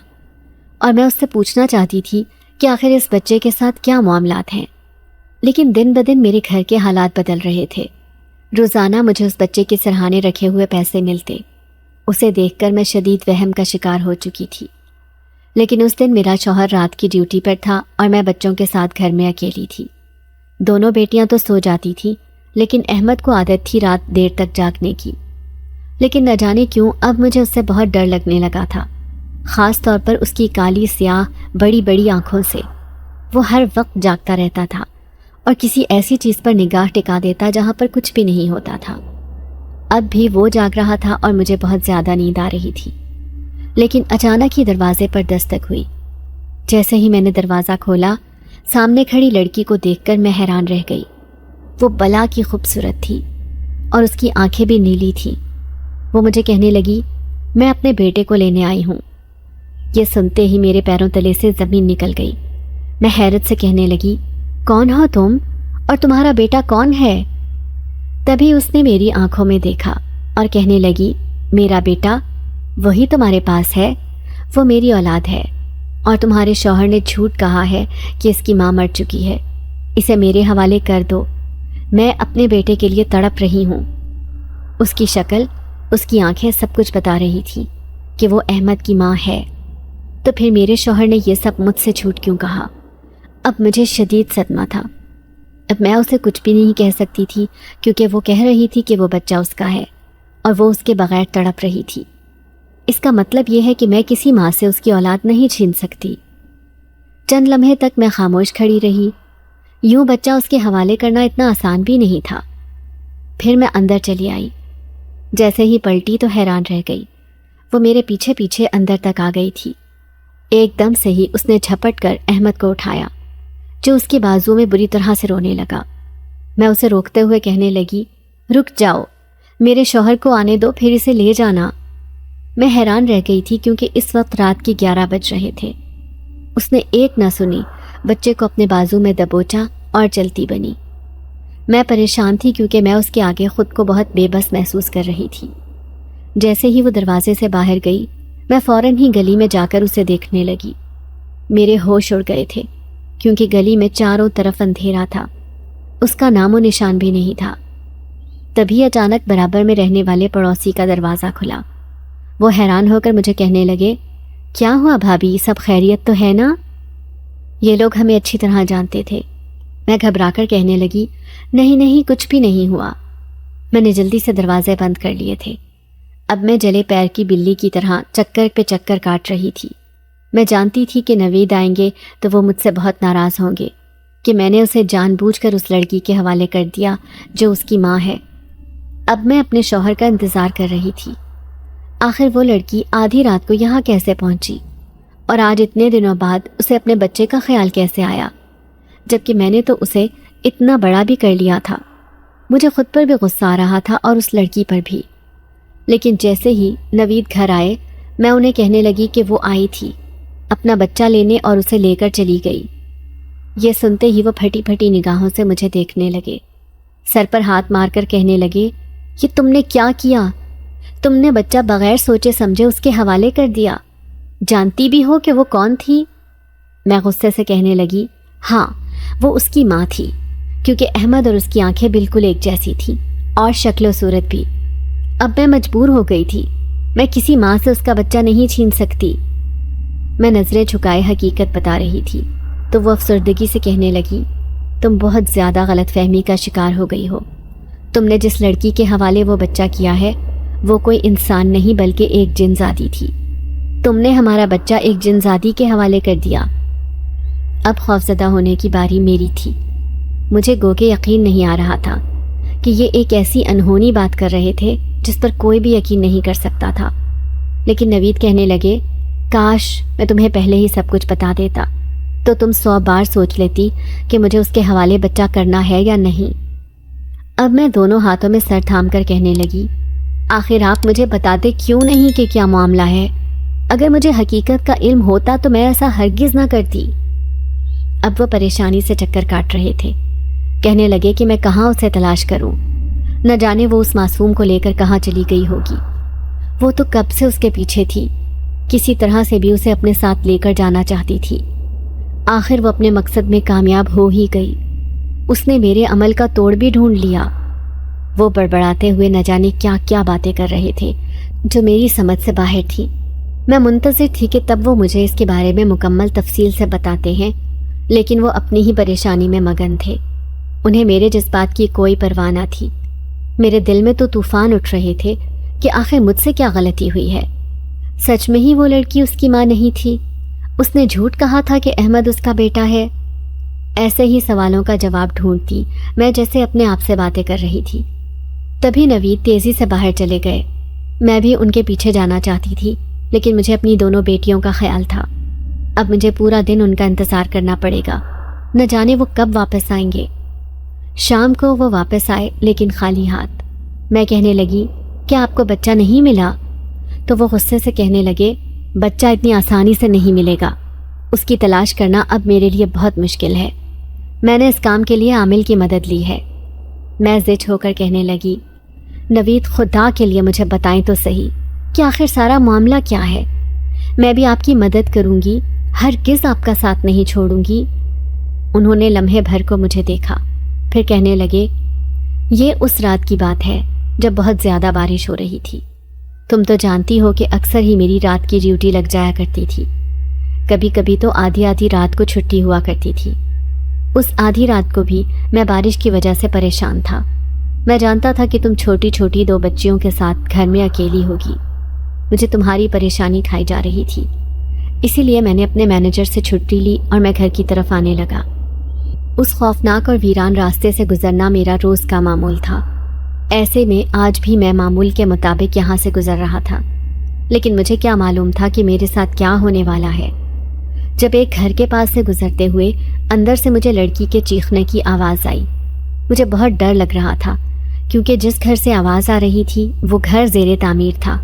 اور میں اس سے پوچھنا چاہتی تھی کہ آخر اس بچے کے ساتھ کیا معاملات ہیں۔ لیکن دن بدن میرے گھر کے حالات بدل رہے تھے۔ روزانہ مجھے اس بچے کے سرہانے رکھے ہوئے پیسے ملتے۔ اسے دیکھ کر میں شدید وہم کا شکار ہو چکی تھی۔ لیکن اس دن میرا شوہر رات کی ڈیوٹی پر تھا اور میں بچوں کے ساتھ گھر میں اکیلی تھی۔ دونوں بیٹیاں تو سو جاتی تھیں، لیکن احمد کو عادت تھی رات دیر تک جاگنے کی۔ لیکن نہ جانے کیوں اب مجھے اس سے بہت ڈر لگنے لگا تھا، خاص طور پر اس کی کالی سیاہ بڑی بڑی آنکھوں سے۔ وہ ہر وقت جاگتا رہتا تھا اور کسی ایسی چیز پر نگاہ ٹکا دیتا جہاں پر کچھ بھی نہیں ہوتا تھا۔ اب بھی وہ جاگ رہا تھا اور مجھے بہت زیادہ نیند آ رہی تھی۔ لیکن اچانک ہی دروازے پر دستک ہوئی۔ جیسے ہی میں نے دروازہ کھولا، سامنے کھڑی لڑکی کو دیکھ کر میں حیران رہ گئی۔ وہ بلا کی خوبصورت تھی اور اس کی آنکھیں بھی نیلی تھیں۔ وہ مجھے کہنے لگی، میں اپنے بیٹے کو لینے آئی ہوں۔ یہ سنتے ہی میرے پیروں تلے سے زمین نکل گئی۔ میں حیرت سے کہنے لگی، کون ہو تم اور تمہارا بیٹا کون ہے؟ تبھی اس نے میری آنکھوں میں دیکھا اور کہنے لگی، میرا بیٹا وہی تمہارے پاس ہے، وہ میری اولاد ہے، اور تمہارے شوہر نے جھوٹ کہا ہے کہ اس کی ماں مر چکی ہے۔ اسے میرے حوالے کر دو، میں اپنے بیٹے کے لیے تڑپ رہی ہوں۔ اس کی شکل، اس کی آنکھیں سب کچھ بتا رہی تھی کہ وہ احمد کی ماں ہے۔ تو پھر میرے شوہر نے یہ سب مجھ سے جھوٹ کیوں کہا؟ اب مجھے شدید صدمہ تھا۔ اب میں اسے کچھ بھی نہیں کہہ سکتی تھی، کیونکہ وہ کہہ رہی تھی کہ وہ بچہ اس کا ہے اور وہ اس کے بغیر تڑپ رہی تھی۔ اس کا مطلب یہ ہے کہ میں کسی ماں سے اس کی اولاد نہیں چھین سکتی۔ چند لمحے تک میں خاموش کھڑی رہی۔ یوں بچہ اس کے حوالے کرنا اتنا آسان بھی نہیں تھا۔ پھر میں اندر چلی آئی۔ جیسے ہی پلٹی تو حیران رہ گئی۔ وہ میرے پیچھے پیچھے اندر تک آ گئی تھی۔ ایک دم سے ہی اس نے جھپٹ کر احمد کو اٹھایا، جو اس کے بازو میں بری طرح سے رونے لگا۔ میں اسے روکتے ہوئے کہنے لگی، رک جاؤ، میرے شوہر کو آنے دو، پھر اسے لے جانا۔ میں حیران رہ گئی تھی کیونکہ اس وقت رات کے 11 بج رہے تھے۔ اس نے ایک نہ سنی، بچے کو اپنے بازو میں دبوچا اور چلتی بنی۔ میں پریشان تھی کیونکہ میں اس کے آگے خود کو بہت بے بس محسوس کر رہی تھی۔ جیسے ہی وہ دروازے سے باہر گئی، میں فوراً ہی گلی میں جا کر اسے دیکھنے لگی۔ میرے ہوش اڑ گئے تھے کیونکہ گلی میں چاروں طرف اندھیرا تھا، اس کا نام و نشان بھی نہیں تھا۔ تبھی اچانک برابر میں رہنے والے پڑوسی کا دروازہ کھلا۔ وہ حیران ہو کر مجھے کہنے لگے، کیا ہوا بھابھی، سب خیریت تو ہے نا؟ یہ لوگ ہمیں اچھی طرح جانتے تھے۔ میں گھبرا کر کہنے لگی، نہیں نہیں، کچھ بھی نہیں ہوا۔ میں نے جلدی سے دروازے بند کر لیے تھے۔ اب میں جلے پیر کی بلی کی طرح چکر پہ چکر کاٹ رہی تھی۔ میں جانتی تھی کہ نوید آئیں گے تو وہ مجھ سے بہت ناراض ہوں گے کہ میں نے اسے جان بوجھ کر اس لڑکی کے حوالے کر دیا جو اس کی ماں ہے۔ اب میں اپنے شوہر کا انتظار کر رہی تھی۔ آخر وہ لڑکی آدھی رات کو یہاں کیسے پہنچی، اور آج اتنے دنوں بعد اسے اپنے بچے کا خیال کیسے آیا، جبکہ میں نے تو اسے اتنا بڑا بھی کر لیا تھا۔ مجھے خود پر بھی غصہ آ رہا تھا اور اس لڑکی پر بھی۔ لیکن جیسے ہی نوید گھر آئے، میں انہیں کہنے لگی کہ وہ آئی تھی اپنا بچہ لینے اور اسے لے کر چلی گئی۔ یہ سنتے ہی وہ پھٹی پھٹی نگاہوں سے مجھے دیکھنے لگے، سر پر ہاتھ مار کر کہنے لگے، یہ تم نے کیا کیا؟ تم نے بچہ بغیر سوچے سمجھے اس کے حوالے کر دیا، جانتی بھی ہو کہ وہ کون تھی؟ میں غصے سے کہنے لگی، ہاں، وہ اس کی ماں تھی، کیونکہ احمد اور اس کی آنکھیں بالکل ایک جیسی تھیں اور شکل و صورت بھی۔ اب میں مجبور ہو گئی تھی، میں کسی ماں سے اس کا بچہ نہیں چھین سکتی۔ میں نظریں جھکائے حقیقت بتا رہی تھی تو وہ افسردگی سے کہنے لگی، تم بہت زیادہ غلط فہمی کا شکار ہو گئی ہو۔ تم نے جس لڑکی کے حوالے وہ بچہ کیا ہے وہ کوئی انسان نہیں بلکہ ایک جن زادی تھی۔ تم نے ہمارا بچہ ایک جن زادی کے حوالے کر دیا۔ اب خوفزدہ ہونے کی باری میری تھی۔ مجھے گو کہ یقین نہیں آ رہا تھا کہ یہ ایک ایسی انہونی بات کر رہے تھے جس پر کوئی بھی یقین نہیں کر سکتا تھا۔ لیکن نوید کہنے لگے، کاش میں تمہیں پہلے ہی سب کچھ بتا دیتا تو تم 100 بار سوچ لیتی کہ مجھے اس کے حوالے بچہ کرنا ہے یا نہیں۔ اب میں دونوں ہاتھوں میں سر تھام کر کہنے لگی، آخر آپ مجھے بتاتے کیوں نہیں کہ کیا معاملہ ہے؟ اگر مجھے حقیقت کا علم ہوتا تو میں ایسا ہرگز نہ کرتی۔ اب وہ پریشانی سے چکر کاٹ رہے تھے۔ کہنے لگے کہ میں کہاں اسے تلاش کروں، نہ جانے وہ اس معصوم کو لے کر کہاں چلی گئی ہوگی۔ وہ تو کب سے اس کے پیچھے تھی، کسی طرح سے بھی اسے اپنے ساتھ لے کر جانا چاہتی تھی۔ آخر وہ اپنے مقصد میں کامیاب ہو ہی گئی۔ اس نے میرے عمل کا توڑ بھی ڈھونڈ لیا۔ وہ بڑبڑاتے ہوئے نہ جانے کیا کیا باتیں کر رہے تھے جو میری سمجھ سے باہر تھی۔ میں منتظر تھی کہ تب وہ مجھے اس کے بارے میں مکمل تفصیل سے بتاتے ہیں، لیکن وہ اپنی ہی پریشانی میں مگن تھے۔ انہیں میرے جذبات کی کوئی پرواہ نہ تھی۔ میرے دل میں تو طوفان اٹھ رہے تھے کہ آخر مجھ سے کیا غلطی ہوئی ہے؟ سچ میں ہی وہ لڑکی اس کی ماں نہیں تھی؟ اس نے جھوٹ کہا تھا کہ احمد اس کا بیٹا ہے؟ ایسے ہی سوالوں کا جواب ڈھونڈتی میں جیسے اپنے آپ سے باتیں کر رہی تھی۔ تبھی نوید تیزی سے باہر چلے گئے۔ میں بھی ان کے پیچھے جانا چاہتی تھی، لیکن مجھے اپنی دونوں بیٹیوں کا خیال تھا۔ اب مجھے پورا دن ان کا انتظار کرنا پڑے گا، نہ جانے وہ کب واپس آئیں گے۔ شام کو وہ واپس آئے، لیکن خالی ہاتھ۔ میں کہنے لگی، کیا آپ کو بچہ نہیں ملا؟ تو وہ غصے سے کہنے لگے، بچہ اتنی آسانی سے نہیں ملے گا، اس کی تلاش کرنا اب میرے لیے بہت مشکل ہے۔ میں نے اس کام کے لیے عامل کی مدد لی ہے۔ میں زچ ہو کر کہنے لگی، نوید خدا کے لیے مجھے بتائیں تو صحیح کہ آخر سارا معاملہ کیا ہے؟ میں بھی آپ کی مدد کروں گی، ہرگز آپ کا ساتھ نہیں چھوڑوں گی۔ انہوں نے لمحے بھر کو مجھے دیکھا، پھر کہنے لگے، یہ اس رات کی بات ہے جب بہت زیادہ بارش ہو رہی تھی۔ تم تو جانتی ہو کہ اکثر ہی میری رات کی ڈیوٹی لگ جایا کرتی تھی، کبھی کبھی تو آدھی آدھی رات کو چھٹی ہوا کرتی تھی۔ اس آدھی رات کو بھی میں بارش کی وجہ سے پریشان تھا۔ میں جانتا تھا کہ تم چھوٹی چھوٹی 2 بچیوں کے ساتھ گھر میں اکیلی ہوگی۔ مجھے تمہاری پریشانی کھائی جا رہی تھی، اسی لیے میں نے اپنے مینیجر سے چھٹی لی اور میں گھر کی طرف آنے لگا۔ اس خوفناک اور ویران راستے سے گزرنا میرا روز کا معمول تھا۔ ایسے میں آج بھی میں معمول کے مطابق یہاں سے گزر رہا تھا، لیکن مجھے کیا معلوم تھا کہ میرے ساتھ کیا ہونے والا ہے۔ جب ایک گھر کے پاس سے گزرتے ہوئے اندر سے مجھے لڑکی کے چیخنے کی آواز آئی۔ مجھے بہت ڈر لگ رہا تھا، کیونکہ جس گھر سے آواز آ رہی تھی وہ گھر زیر تعمیر تھا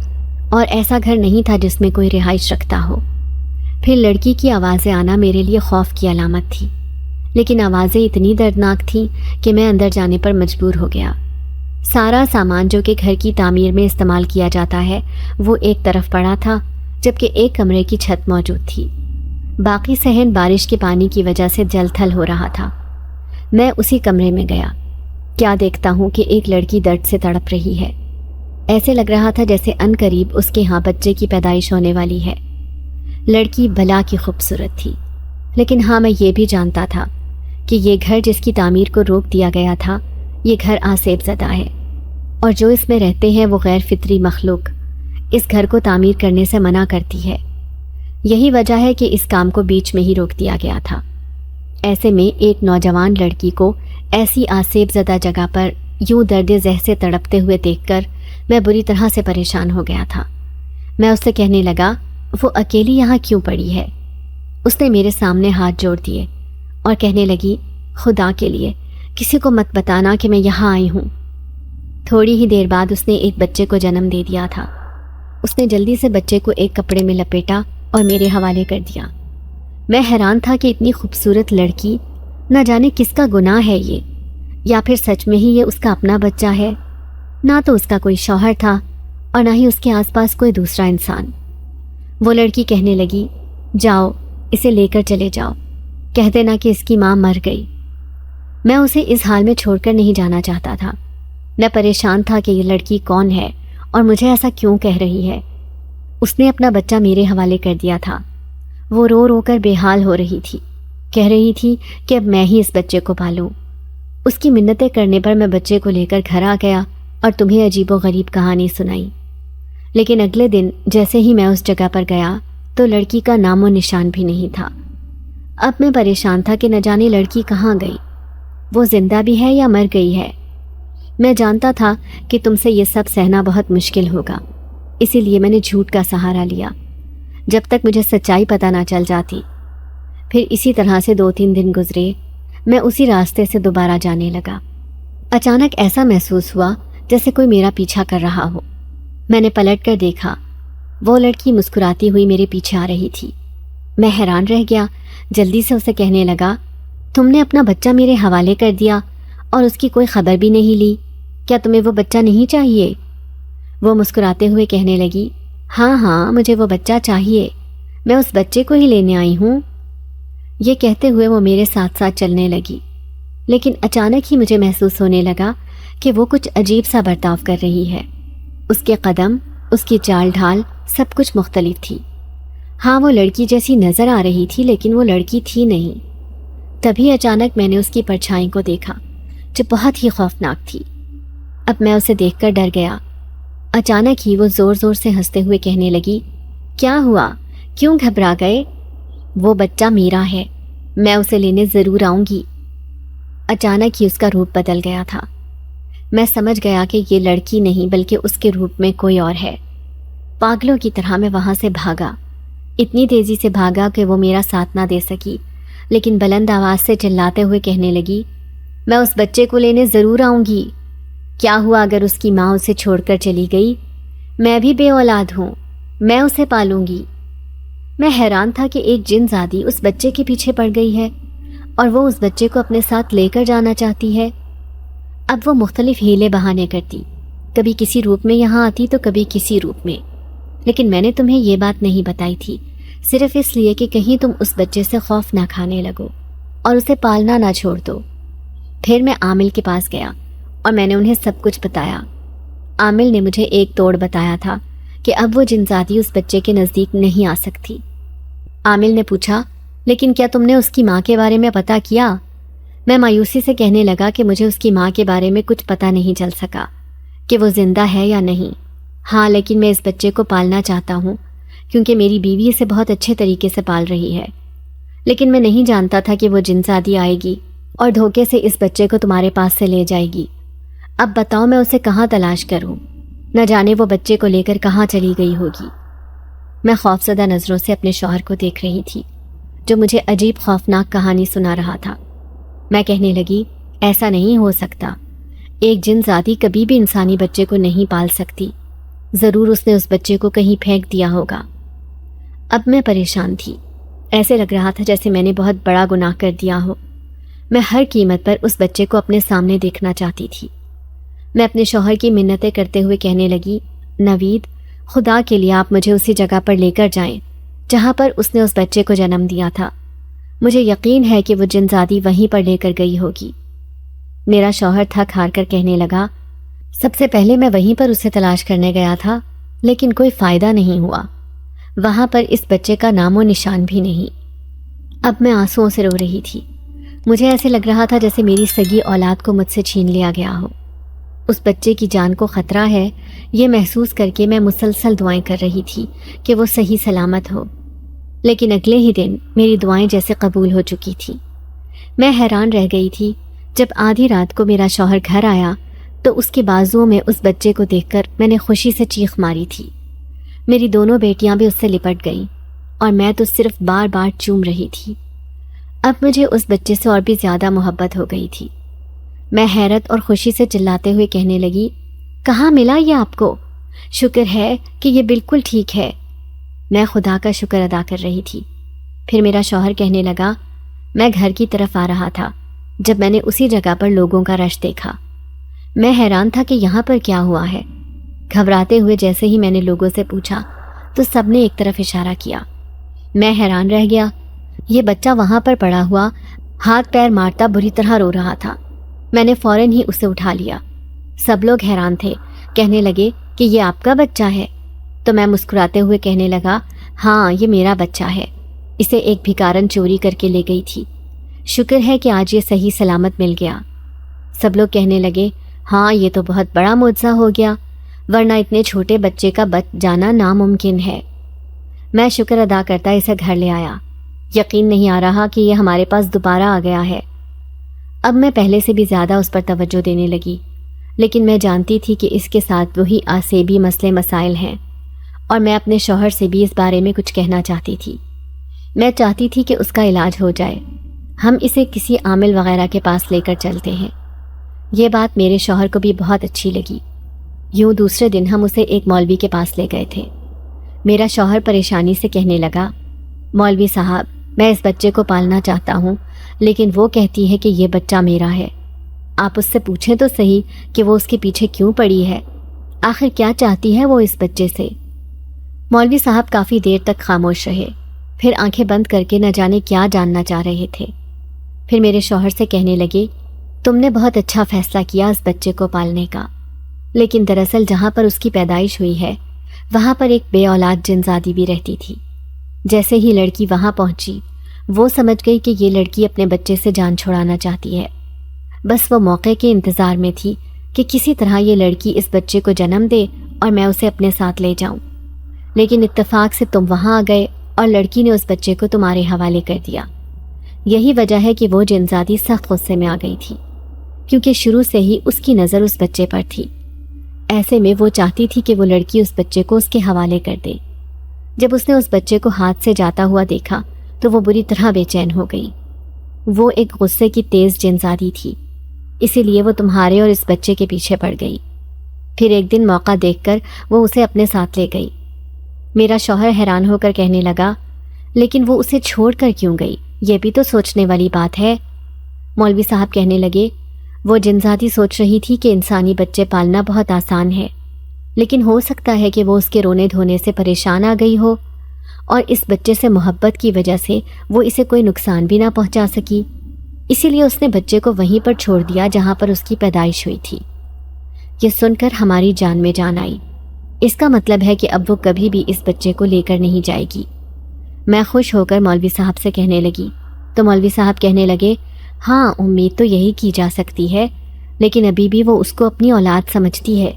اور ایسا گھر نہیں تھا جس میں کوئی رہائش رکھتا ہو۔ پھر لڑکی کی آوازیں آنا میرے لیے خوف کی علامت تھی، لیکن آوازیں اتنی دردناک تھیں کہ میں اندر جانے پر مجبور ہو گیا۔ سارا سامان جو کہ گھر کی تعمیر میں استعمال کیا جاتا ہے وہ ایک طرف پڑا تھا، جبکہ ایک کمرے کی چھت موجود تھی۔ باقی صحن بارش کے پانی کی وجہ سے جل تھل ہو رہا تھا۔ میں اسی کمرے میں گیا۔ کیا دیکھتا ہوں کہ ایک لڑکی درد سے تڑپ رہی ہے۔ ایسے لگ رہا تھا جیسے عنقریب اس کے ہاں بچے کی پیدائش ہونے والی ہے۔ لڑکی بلا کی خوبصورت تھی، لیکن ہاں میں یہ بھی جانتا تھا کہ یہ گھر جس کی تعمیر کو روک دیا گیا تھا، یہ گھر آسیب زدہ ہے، اور جو اس میں رہتے ہیں وہ غیر فطری مخلوق اس گھر کو تعمیر کرنے سے منع کرتی ہے۔ یہی وجہ ہے کہ اس کام کو بیچ میں ہی روک دیا گیا تھا۔ ایسے میں ایک نوجوان لڑکی کو ایسی آسیب زدہ جگہ پر یوں درد ذہ سے تڑپتے ہوئے دیکھ کر میں بری طرح سے پریشان ہو گیا تھا۔ میں اس سے کہنے لگا، وہ اکیلی یہاں کیوں پڑی ہے؟ اس نے میرے سامنے ہاتھ جوڑ دیے اور کہنے لگی، خدا کے لیے کسی کو مت بتانا کہ میں یہاں آئی ہوں۔ تھوڑی ہی دیر بعد اس نے ایک بچے کو جنم دے دیا تھا۔ اس نے جلدی سے بچے کو ایک کپڑے میں لپیٹا اور میرے حوالے کر دیا۔ میں حیران تھا کہ اتنی خوبصورت لڑکی، نہ جانے کس کا گناہ ہے یہ، یا پھر سچ میں ہی یہ اس کا اپنا بچہ ہے۔ نہ تو اس کا کوئی شوہر تھا اور نہ ہی اس کے آس پاس کوئی دوسرا انسان۔ وہ لڑکی کہنے لگی، جاؤ اسے لے کر چلے جاؤ، کہہ دینا کہ اس کی ماں مر گئی۔ میں اسے اس حال میں چھوڑ کر نہیں جانا چاہتا تھا۔ میں پریشان تھا کہ یہ لڑکی کون ہے اور مجھے ایسا کیوں کہہ رہی ہے۔ اس نے اپنا بچہ میرے حوالے کر دیا تھا۔ وہ رو رو کر بے حال ہو رہی تھی، کہہ رہی تھی کہ اب میں ہی اس بچے کو پالوں۔ اس کی منتیں کرنے پر میں بچے کو لے کر گھر آ گیا اور تمہیں عجیب و غریب کہانی سنائی۔ لیکن اگلے دن جیسے ہی میں اس جگہ پر گیا تو لڑکی کا نام و نشان بھی نہیں تھا۔ اب میں پریشان تھا کہ نہ جانے لڑکی کہاں گئی، وہ زندہ بھی ہے یا مر گئی ہے۔ میں جانتا تھا کہ تم سے یہ سب سہنا بہت مشکل ہوگا، اسی لیے میں نے جھوٹ کا سہارا لیا جب تک مجھے سچائی پتہ نہ چل جاتی۔ پھر اسی طرح سے 2-3 دن گزرے، میں اسی راستے سے دوبارہ جانے لگا۔ اچانک ایسا محسوس ہوا جیسے کوئی میرا پیچھا کر رہا ہو۔ میں نے پلٹ کر دیکھا، وہ لڑکی مسکراتی ہوئی میرے پیچھے آ رہی تھی۔ میں حیران رہ گیا، جلدی سے اسے کہنے لگا، تم نے اپنا بچہ میرے حوالے کر دیا اور اس کی کوئی خبر بھی نہیں لی، کیا تمہیں وہ بچہ نہیں چاہیے؟ وہ مسکراتے ہوئے کہنے لگی، ہاں ہاں مجھے وہ بچہ چاہیے، میں اس بچے کو ہی لینے آئی ہوں۔ یہ کہتے ہوئے وہ میرے ساتھ ساتھ چلنے لگی، لیکن اچانک ہی مجھے محسوس ہونے لگا کہ وہ کچھ عجیب سا برتاؤ کر رہی ہے۔ اس کے قدم، اس کی چال ڈھال سب کچھ مختلف تھی۔ ہاں وہ لڑکی جیسی نظر آ رہی تھی، لیکن وہ لڑکی تھی نہیں۔ تبھی اچانک میں نے اس کی پرچھائی کو دیکھا جو بہت ہی خوفناک تھی۔ اب میں اسے دیکھ کر ڈر گیا۔ اچانک ہی وہ زور زور سے ہنستے ہوئے کہنے لگی، کیا ہوا؟ کیوں گھبرا گئے؟ وہ بچہ میرا ہے، میں اسے لینے ضرور آؤں گی۔ اچانک ہی اس کا روپ بدل گیا تھا۔ میں سمجھ گیا کہ یہ لڑکی نہیں بلکہ اس کے روپ میں کوئی اور ہے۔ پاگلوں کی طرح میں وہاں سے بھاگا، اتنی تیزی سے بھاگا کہ وہ میرا ساتھ نہ دے سکی، لیکن بلند آواز سے چلاتے ہوئے کہنے لگی، میں اس بچے کو لینے ضرور آؤں گی۔ کیا ہوا اگر اس کی ماں اسے چھوڑ کر چلی گئی؟ میں بھی بے اولاد ہوں، میں اسے پالوں گی۔ میں حیران تھا کہ ایک جن زادی اس بچے کے پیچھے پڑ گئی ہے اور وہ اس بچے کو اپنے ساتھ لے کر جانا چاہتی ہے۔ اب وہ مختلف ہیلے بہانے کرتی، کبھی کسی روپ میں یہاں آتی تو کبھی کسی روپ میں، لیکن میں نے تمہیں یہ بات نہیں بتائی تھی، صرف اس لیے کہ کہیں تم اس بچے سے خوف نہ کھانے لگو اور اسے پالنا نہ چھوڑ دو۔ پھر میں عامل کے پاس گیا اور میں نے انہیں سب کچھ بتایا۔ عامل نے مجھے ایک توڑ بتایا تھا کہ اب وہ جنزادی اس بچے کے نزدیک نہیں آ سکتی۔ عامل نے پوچھا، لیکن کیا تم نے اس کی ماں کے بارے میں پتہ کیا؟ میں مایوسی سے کہنے لگا کہ مجھے اس کی ماں کے بارے میں کچھ پتہ نہیں چل سکا کہ وہ زندہ ہے یا نہیں۔ ہاں لیکن میں اس بچے کو پالنا چاہتا ہوں کیونکہ میری بیوی اسے بہت اچھے طریقے سے پال رہی ہے، لیکن میں نہیں جانتا تھا کہ وہ جنزادی آئے گی اور دھوکے سے اس بچے کو تمہارے پاس سے لے جائے گی۔ اب بتاؤ میں اسے کہاں تلاش کروں؟ نہ جانے وہ بچے کو لے کر کہاں چلی گئی ہوگی۔ میں خوفزدہ نظروں سے اپنے شوہر کو دیکھ رہی تھی جو مجھے عجیب خوفناک کہانی سنا رہا تھا۔ میں کہنے لگی، ایسا نہیں ہو سکتا، ایک جن ذاتی کبھی بھی انسانی بچے کو نہیں پال سکتی، ضرور اس نے اس بچے کو کہیں پھینک دیا ہوگا۔ اب میں پریشان تھی، ایسے لگ رہا تھا جیسے میں نے بہت بڑا گناہ کر دیا ہو۔ میں ہر قیمت پر اس بچے کو اپنے سامنے دیکھنا چاہتی تھی۔ میں اپنے شوہر کی منتیں کرتے ہوئے کہنے لگی، نوید، خدا کے لیے آپ مجھے اسی جگہ پر لے کر جائیں جہاں پر اس نے اس بچے کو جنم دیا تھا۔ مجھے یقین ہے کہ وہ جنزادی وہیں پر لے کر گئی ہوگی۔ میرا شوہر تھک ہار کر کہنے لگا، سب سے پہلے میں وہیں پر اسے تلاش کرنے گیا تھا، لیکن کوئی فائدہ نہیں ہوا، وہاں پر اس بچے کا نام و نشان بھی نہیں۔ اب میں آنسوؤں سے رو رہی تھی، مجھے ایسے لگ رہا تھا جیسے میری سگی اولاد کو مجھ سے چھین لیا گیا ہو۔ اس بچے کی جان کو خطرہ ہے، یہ محسوس کر کے میں مسلسل دعائیں کر رہی تھی کہ وہ صحیح سلامت ہو، لیکن اگلے ہی دن میری دعائیں جیسے قبول ہو چکی تھیں۔ میں حیران رہ گئی تھی، جب آدھی رات کو میرا شوہر گھر آیا تو اس کے بازوؤں میں اس بچے کو دیکھ کر میں نے خوشی سے چیخ ماری تھی۔ میری دونوں بیٹیاں بھی اس سے لپٹ گئیں اور میں تو صرف بار بار چوم رہی تھی۔ اب مجھے اس بچے سے اور بھی زیادہ محبت ہو گئی تھی۔ میں حیرت اور خوشی سے چلاتے ہوئے کہنے لگی، کہاں ملا یہ آپ کو؟ شکر ہے کہ یہ بالکل ٹھیک ہے۔ میں خدا کا شکر ادا کر رہی تھی۔ پھر میرا شوہر کہنے لگا، میں گھر کی طرف آ رہا تھا جب میں نے اسی جگہ پر لوگوں کا رش دیکھا۔ میں حیران تھا کہ یہاں پر کیا ہوا ہے۔ گھبراتے ہوئے جیسے ہی میں نے لوگوں سے پوچھا تو سب نے ایک طرف اشارہ کیا۔ میں حیران رہ گیا، یہ بچہ وہاں پر پڑا ہوا ہاتھ پیر مارتا بری طرح رو رہا تھا۔ میں نے فوراً ہی اسے اٹھا لیا۔ سب لوگ حیران تھے، کہنے لگے کہ یہ آپ کا بچہ ہے؟ تو میں مسکراتے ہوئے کہنے لگا، ہاں یہ میرا بچہ ہے، اسے ایک بھکارن چوری کر کے لے گئی تھی، شکر ہے کہ آج یہ صحیح سلامت مل گیا۔ سب لوگ کہنے لگے، ہاں یہ تو بہت بڑا معجزہ ہو گیا، ورنہ اتنے چھوٹے بچے کا بچ جانا ناممکن ہے۔ میں شکر ادا کرتا اسے گھر لے آیا۔ یقین نہیں آ رہا کہ یہ ہمارے پاس دوبارہ آ گیا ہے۔ اب میں پہلے سے بھی زیادہ اس پر توجہ دینے لگی، لیکن میں جانتی تھی کہ اس کے ساتھ وہی آسیبی مسئلے مسائل ہیں، اور میں اپنے شوہر سے بھی اس بارے میں کچھ کہنا چاہتی تھی۔ میں چاہتی تھی کہ اس کا علاج ہو جائے، ہم اسے کسی عامل وغیرہ کے پاس لے کر چلتے ہیں۔ یہ بات میرے شوہر کو بھی بہت اچھی لگی۔ یوں دوسرے دن ہم اسے ایک مولوی کے پاس لے گئے تھے۔ میرا شوہر پریشانی سے کہنے لگا، مولوی صاحب، میں اس بچے کو پالنا چاہتا ہوں، لیکن وہ کہتی ہے کہ یہ بچہ میرا ہے۔ آپ اس سے پوچھیں تو صحیح کہ وہ اس کے پیچھے کیوں پڑی ہے، آخر کیا چاہتی ہے وہ اس بچے سے۔ مولوی صاحب کافی دیر تک خاموش رہے، پھر آنکھیں بند کر کے نہ جانے کیا جاننا چاہ رہے تھے۔ پھر میرے شوہر سے کہنے لگے، تم نے بہت اچھا فیصلہ کیا اس بچے کو پالنے کا، لیکن دراصل جہاں پر اس کی پیدائش ہوئی ہے وہاں پر ایک بے اولاد جنزادی بھی رہتی تھی۔ جیسے ہی لڑکی وہاں پہنچی، وہ سمجھ گئی کہ یہ لڑکی اپنے بچے سے جان چھڑانا چاہتی ہے۔ بس وہ موقع کے انتظار میں تھی کہ کسی طرح یہ لڑکی اس بچے کو جنم دے اور میں اسے اپنے ساتھ لے جاؤں، لیکن اتفاق سے تم وہاں آ گئے اور لڑکی نے اس بچے کو تمہارے حوالے کر دیا۔ یہی وجہ ہے کہ وہ جنزادی سخت غصے میں آ گئی تھی، کیونکہ شروع سے ہی اس کی نظر اس بچے پر تھی۔ ایسے میں وہ چاہتی تھی کہ وہ لڑکی اس بچے کو اس کے حوالے کر دے۔ جب اس نے اس بچے کو ہاتھ سے جاتا ہوا دیکھا تو وہ بری طرح بے چین ہو گئی۔ وہ ایک غصے کی تیز جنزادی تھی، اسی لیے وہ تمہارے اور اس بچے کے پیچھے پڑ گئی۔ پھر ایک دن موقع دیکھ کر وہ اسے اپنے ساتھ لے گئی۔ میرا شوہر حیران ہو کر کہنے لگا، لیکن وہ اسے چھوڑ کر کیوں گئی؟ یہ بھی تو سوچنے والی بات ہے۔ مولوی صاحب کہنے لگے، وہ جنزادی سوچ رہی تھی کہ انسانی بچے پالنا بہت آسان ہے، لیکن ہو سکتا ہے کہ وہ اس کے رونے دھونے سے پریشان آ گئی ہو، اور اس بچے سے محبت کی وجہ سے وہ اسے کوئی نقصان بھی نہ پہنچا سکی، اسی لیے اس نے بچے کو وہیں پر چھوڑ دیا جہاں پر اس کی پیدائش ہوئی تھی۔ یہ سن کر ہماری جان میں جان آئی۔ اس کا مطلب ہے کہ اب وہ کبھی بھی اس بچے کو لے کر نہیں جائے گی۔ میں خوش ہو کر مولوی صاحب سے کہنے لگی تو مولوی صاحب کہنے لگے، ہاں امید تو یہی کی جا سکتی ہے، لیکن ابھی بھی وہ اس کو اپنی اولاد سمجھتی ہے،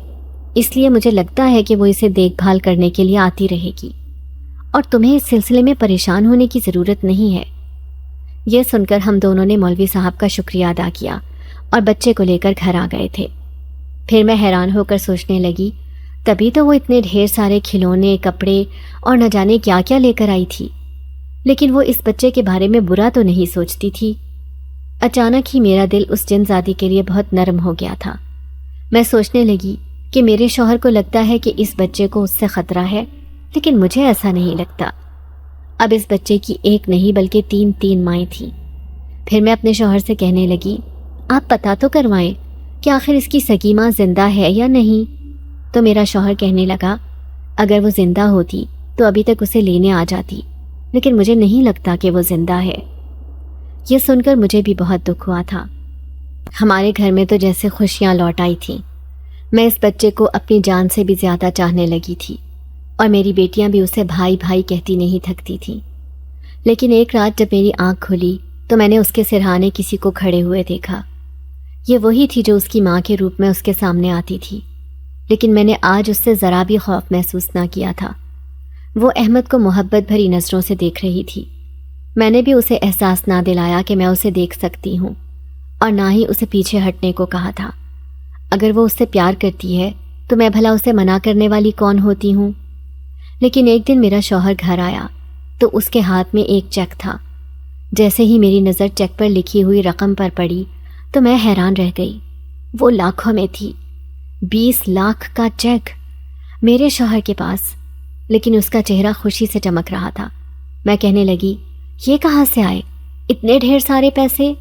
اس لیے مجھے لگتا ہے کہ وہ اسے دیکھ بھال کرنے کے لیے آتی رہے گی، اور تمہیں اس سلسلے میں پریشان ہونے کی ضرورت نہیں ہے۔ یہ سن کر ہم دونوں نے مولوی صاحب کا شکریہ ادا کیا اور بچے کو لے کر گھر آ گئے تھے۔ پھر میں حیران ہو کر سوچنے لگی، تبھی تو وہ اتنے ڈھیر سارے کھلونے، کپڑے اور نہ جانے کیا کیا لے کر آئی تھی، لیکن وہ اس بچے کے بارے میں برا تو نہیں سوچتی تھی۔ اچانک ہی میرا دل اس جنزادی کے لیے بہت نرم ہو گیا تھا۔ میں سوچنے لگی کہ میرے شوہر کو لگتا ہے کہ اس بچے کو اس سے خطرہ ہے، لیکن مجھے ایسا نہیں لگتا۔ اب اس بچے کی ایک نہیں بلکہ تین مائیں تھیں۔ پھر میں اپنے شوہر سے کہنے لگی، آپ پتہ تو کروائیں کہ آخر اس کی سگی ماں زندہ ہے یا نہیں۔ تو میرا شوہر کہنے لگا، اگر وہ زندہ ہوتی تو ابھی تک اسے لینے آ جاتی، لیکن مجھے نہیں لگتا کہ وہ زندہ ہے۔ یہ سن کر مجھے بھی بہت دکھ ہوا تھا۔ ہمارے گھر میں تو جیسے خوشیاں لوٹ آئی تھیں۔ میں اس بچے کو اپنی جان سے بھی زیادہ چاہنے لگی تھی، اور میری بیٹیاں بھی اسے بھائی بھائی کہتی نہیں تھکتی تھیں۔ لیکن ایک رات جب میری آنکھ کھلی تو میں نے اس کے سرہانے کسی کو کھڑے ہوئے دیکھا۔ یہ وہی تھی جو اس کی ماں کے روپ میں اس کے سامنے آتی تھی، لیکن میں نے آج اس سے ذرا بھی خوف محسوس نہ کیا تھا۔ وہ احمد کو محبت بھری نظروں سے دیکھ رہی تھی۔ میں نے بھی اسے احساس نہ دلایا کہ میں اسے دیکھ سکتی ہوں، اور نہ ہی اسے پیچھے ہٹنے کو کہا تھا۔ اگر وہ اس سے پیار کرتی ہے تو میں بھلا اسے منع کرنے والی کون ہوتی ہوں؟ لیکن ایک دن میرا شوہر گھر آیا تو اس کے ہاتھ میں ایک چیک تھا۔ جیسے ہی میری نظر چیک پر لکھی ہوئی رقم پر پڑی تو میں حیران رہ گئی۔ وہ لاکھوں میں تھی، 20 لاکھ کا چیک میرے شوہر کے پاس، لیکن اس کا چہرہ خوشی سے چمک رہا تھا۔ میں کہنے لگی، یہ کہاں سے آئے اتنے ڈھیر سارے پیسے؟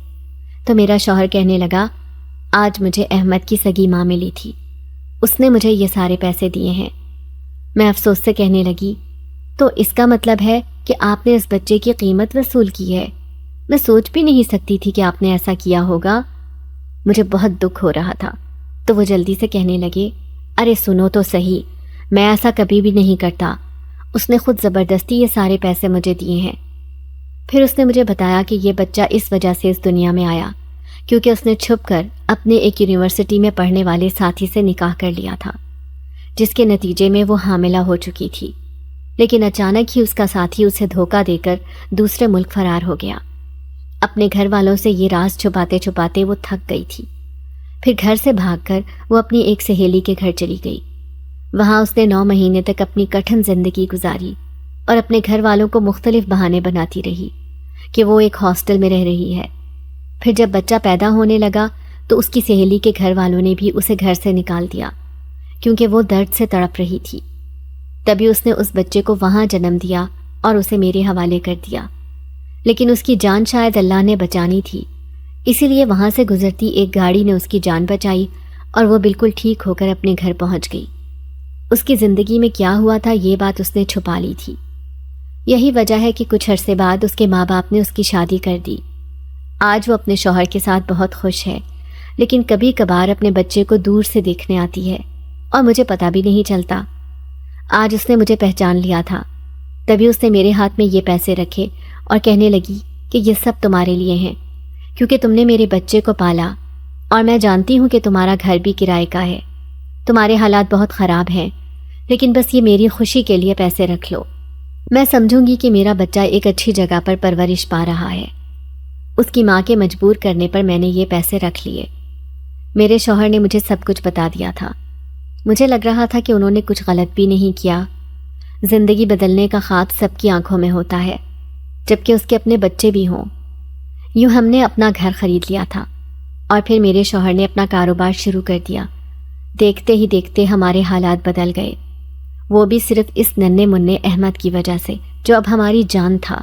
تو میرا شوہر کہنے لگا، آج مجھے احمد کی سگی ماں ملی تھی، اس نے مجھے یہ سارے پیسے دیے ہیں۔ میں افسوس سے کہنے لگی، تو اس کا مطلب ہے کہ آپ نے اس بچے کی قیمت وصول کی ہے؟ میں سوچ بھی نہیں سکتی تھی کہ آپ نے ایسا کیا ہوگا۔ مجھے بہت دکھ ہو رہا تھا، تو وہ جلدی سے کہنے لگے، ارے سنو تو صحیح، میں ایسا کبھی بھی نہیں کرتا، اس نے خود زبردستی یہ سارے پیسے مجھے دیے ہیں۔ پھر اس نے مجھے بتایا کہ یہ بچہ اس وجہ سے اس دنیا میں آیا کیونکہ اس نے چھپ کر اپنے ایک یونیورسٹی میں پڑھنے والے ساتھی سے نکاح کر لیا تھا، جس کے نتیجے میں وہ حاملہ ہو چکی تھی۔ لیکن اچانک ہی اس کا ساتھی اسے دھوکہ دے کر دوسرے ملک فرار ہو گیا۔ اپنے گھر والوں سے یہ راز چھپاتے چھپاتے وہ تھک گئی تھی۔ پھر گھر سے بھاگ کر وہ اپنی ایک سہیلی کے گھر چلی گئی۔ وہاں اس نے 9 مہینے تک اپنی کٹھن زندگی گزاری اور اپنے گھر والوں کو مختلف بہانے بناتی رہی کہ وہ ایک ہاسٹل میں رہ رہی ہے۔ پھر جب بچہ پیدا ہونے لگا تو اس کی سہیلی کے گھر والوں نے بھی اسے گھر سے نکال دیا کیونکہ وہ درد سے تڑپ رہی تھی۔ تبھی اس نے اس بچے کو وہاں جنم دیا اور اسے میرے حوالے کر دیا، لیکن اس کی جان شاید اللہ نے بچانی تھی، اسی لیے وہاں سے گزرتی ایک گاڑی نے اس کی جان بچائی اور وہ بالکل ٹھیک ہو کر اپنے گھر پہنچ گئی۔ اس کی زندگی میں کیا ہوا تھا یہ بات اس نے چھپا لی تھی۔ یہی وجہ ہے کہ کچھ عرصے بعد اس کے ماں باپ نے اس کی شادی کر دی۔ آج وہ اپنے شوہر کے ساتھ بہت خوش ہے، لیکن کبھی کبھار اپنے بچے کو دور سے دیکھنے آتی ہے اور مجھے پتہ بھی نہیں چلتا۔ آج اس نے مجھے پہچان لیا تھا، تبھی اس نے میرے ہاتھ میں یہ پیسے رکھے اور کہنے لگی کہ یہ سب تمہارے لیے ہیں کیونکہ تم نے میرے بچے کو پالا اور میں جانتی ہوں کہ تمہارا گھر بھی کرائے کا ہے، تمہارے حالات بہت خراب ہیں، لیکن بس یہ میری خوشی کے لیے پیسے رکھ لو۔ میں سمجھوں گی کہ میرا بچہ ایک اچھی جگہ پر پرورش پا رہا ہے۔ اس کی ماں کے مجبور کرنے پر میں نے یہ پیسے رکھ لیے۔ میرے شوہر نے مجھے سب کچھ بتا دیا تھا۔ مجھے لگ رہا تھا کہ انہوں نے کچھ غلط بھی نہیں کیا۔ زندگی بدلنے کا خواب سب کی آنکھوں میں ہوتا ہے، جبکہ اس کے اپنے بچے بھی ہوں۔ یوں ہم نے اپنا گھر خرید لیا تھا اور پھر میرے شوہر نے اپنا کاروبار شروع کر دیا۔ دیکھتے ہی دیکھتے ہمارے حالات بدل گئے، وہ بھی صرف اس ننھے منھے احمد کی وجہ سے جو اب ہماری جان تھا۔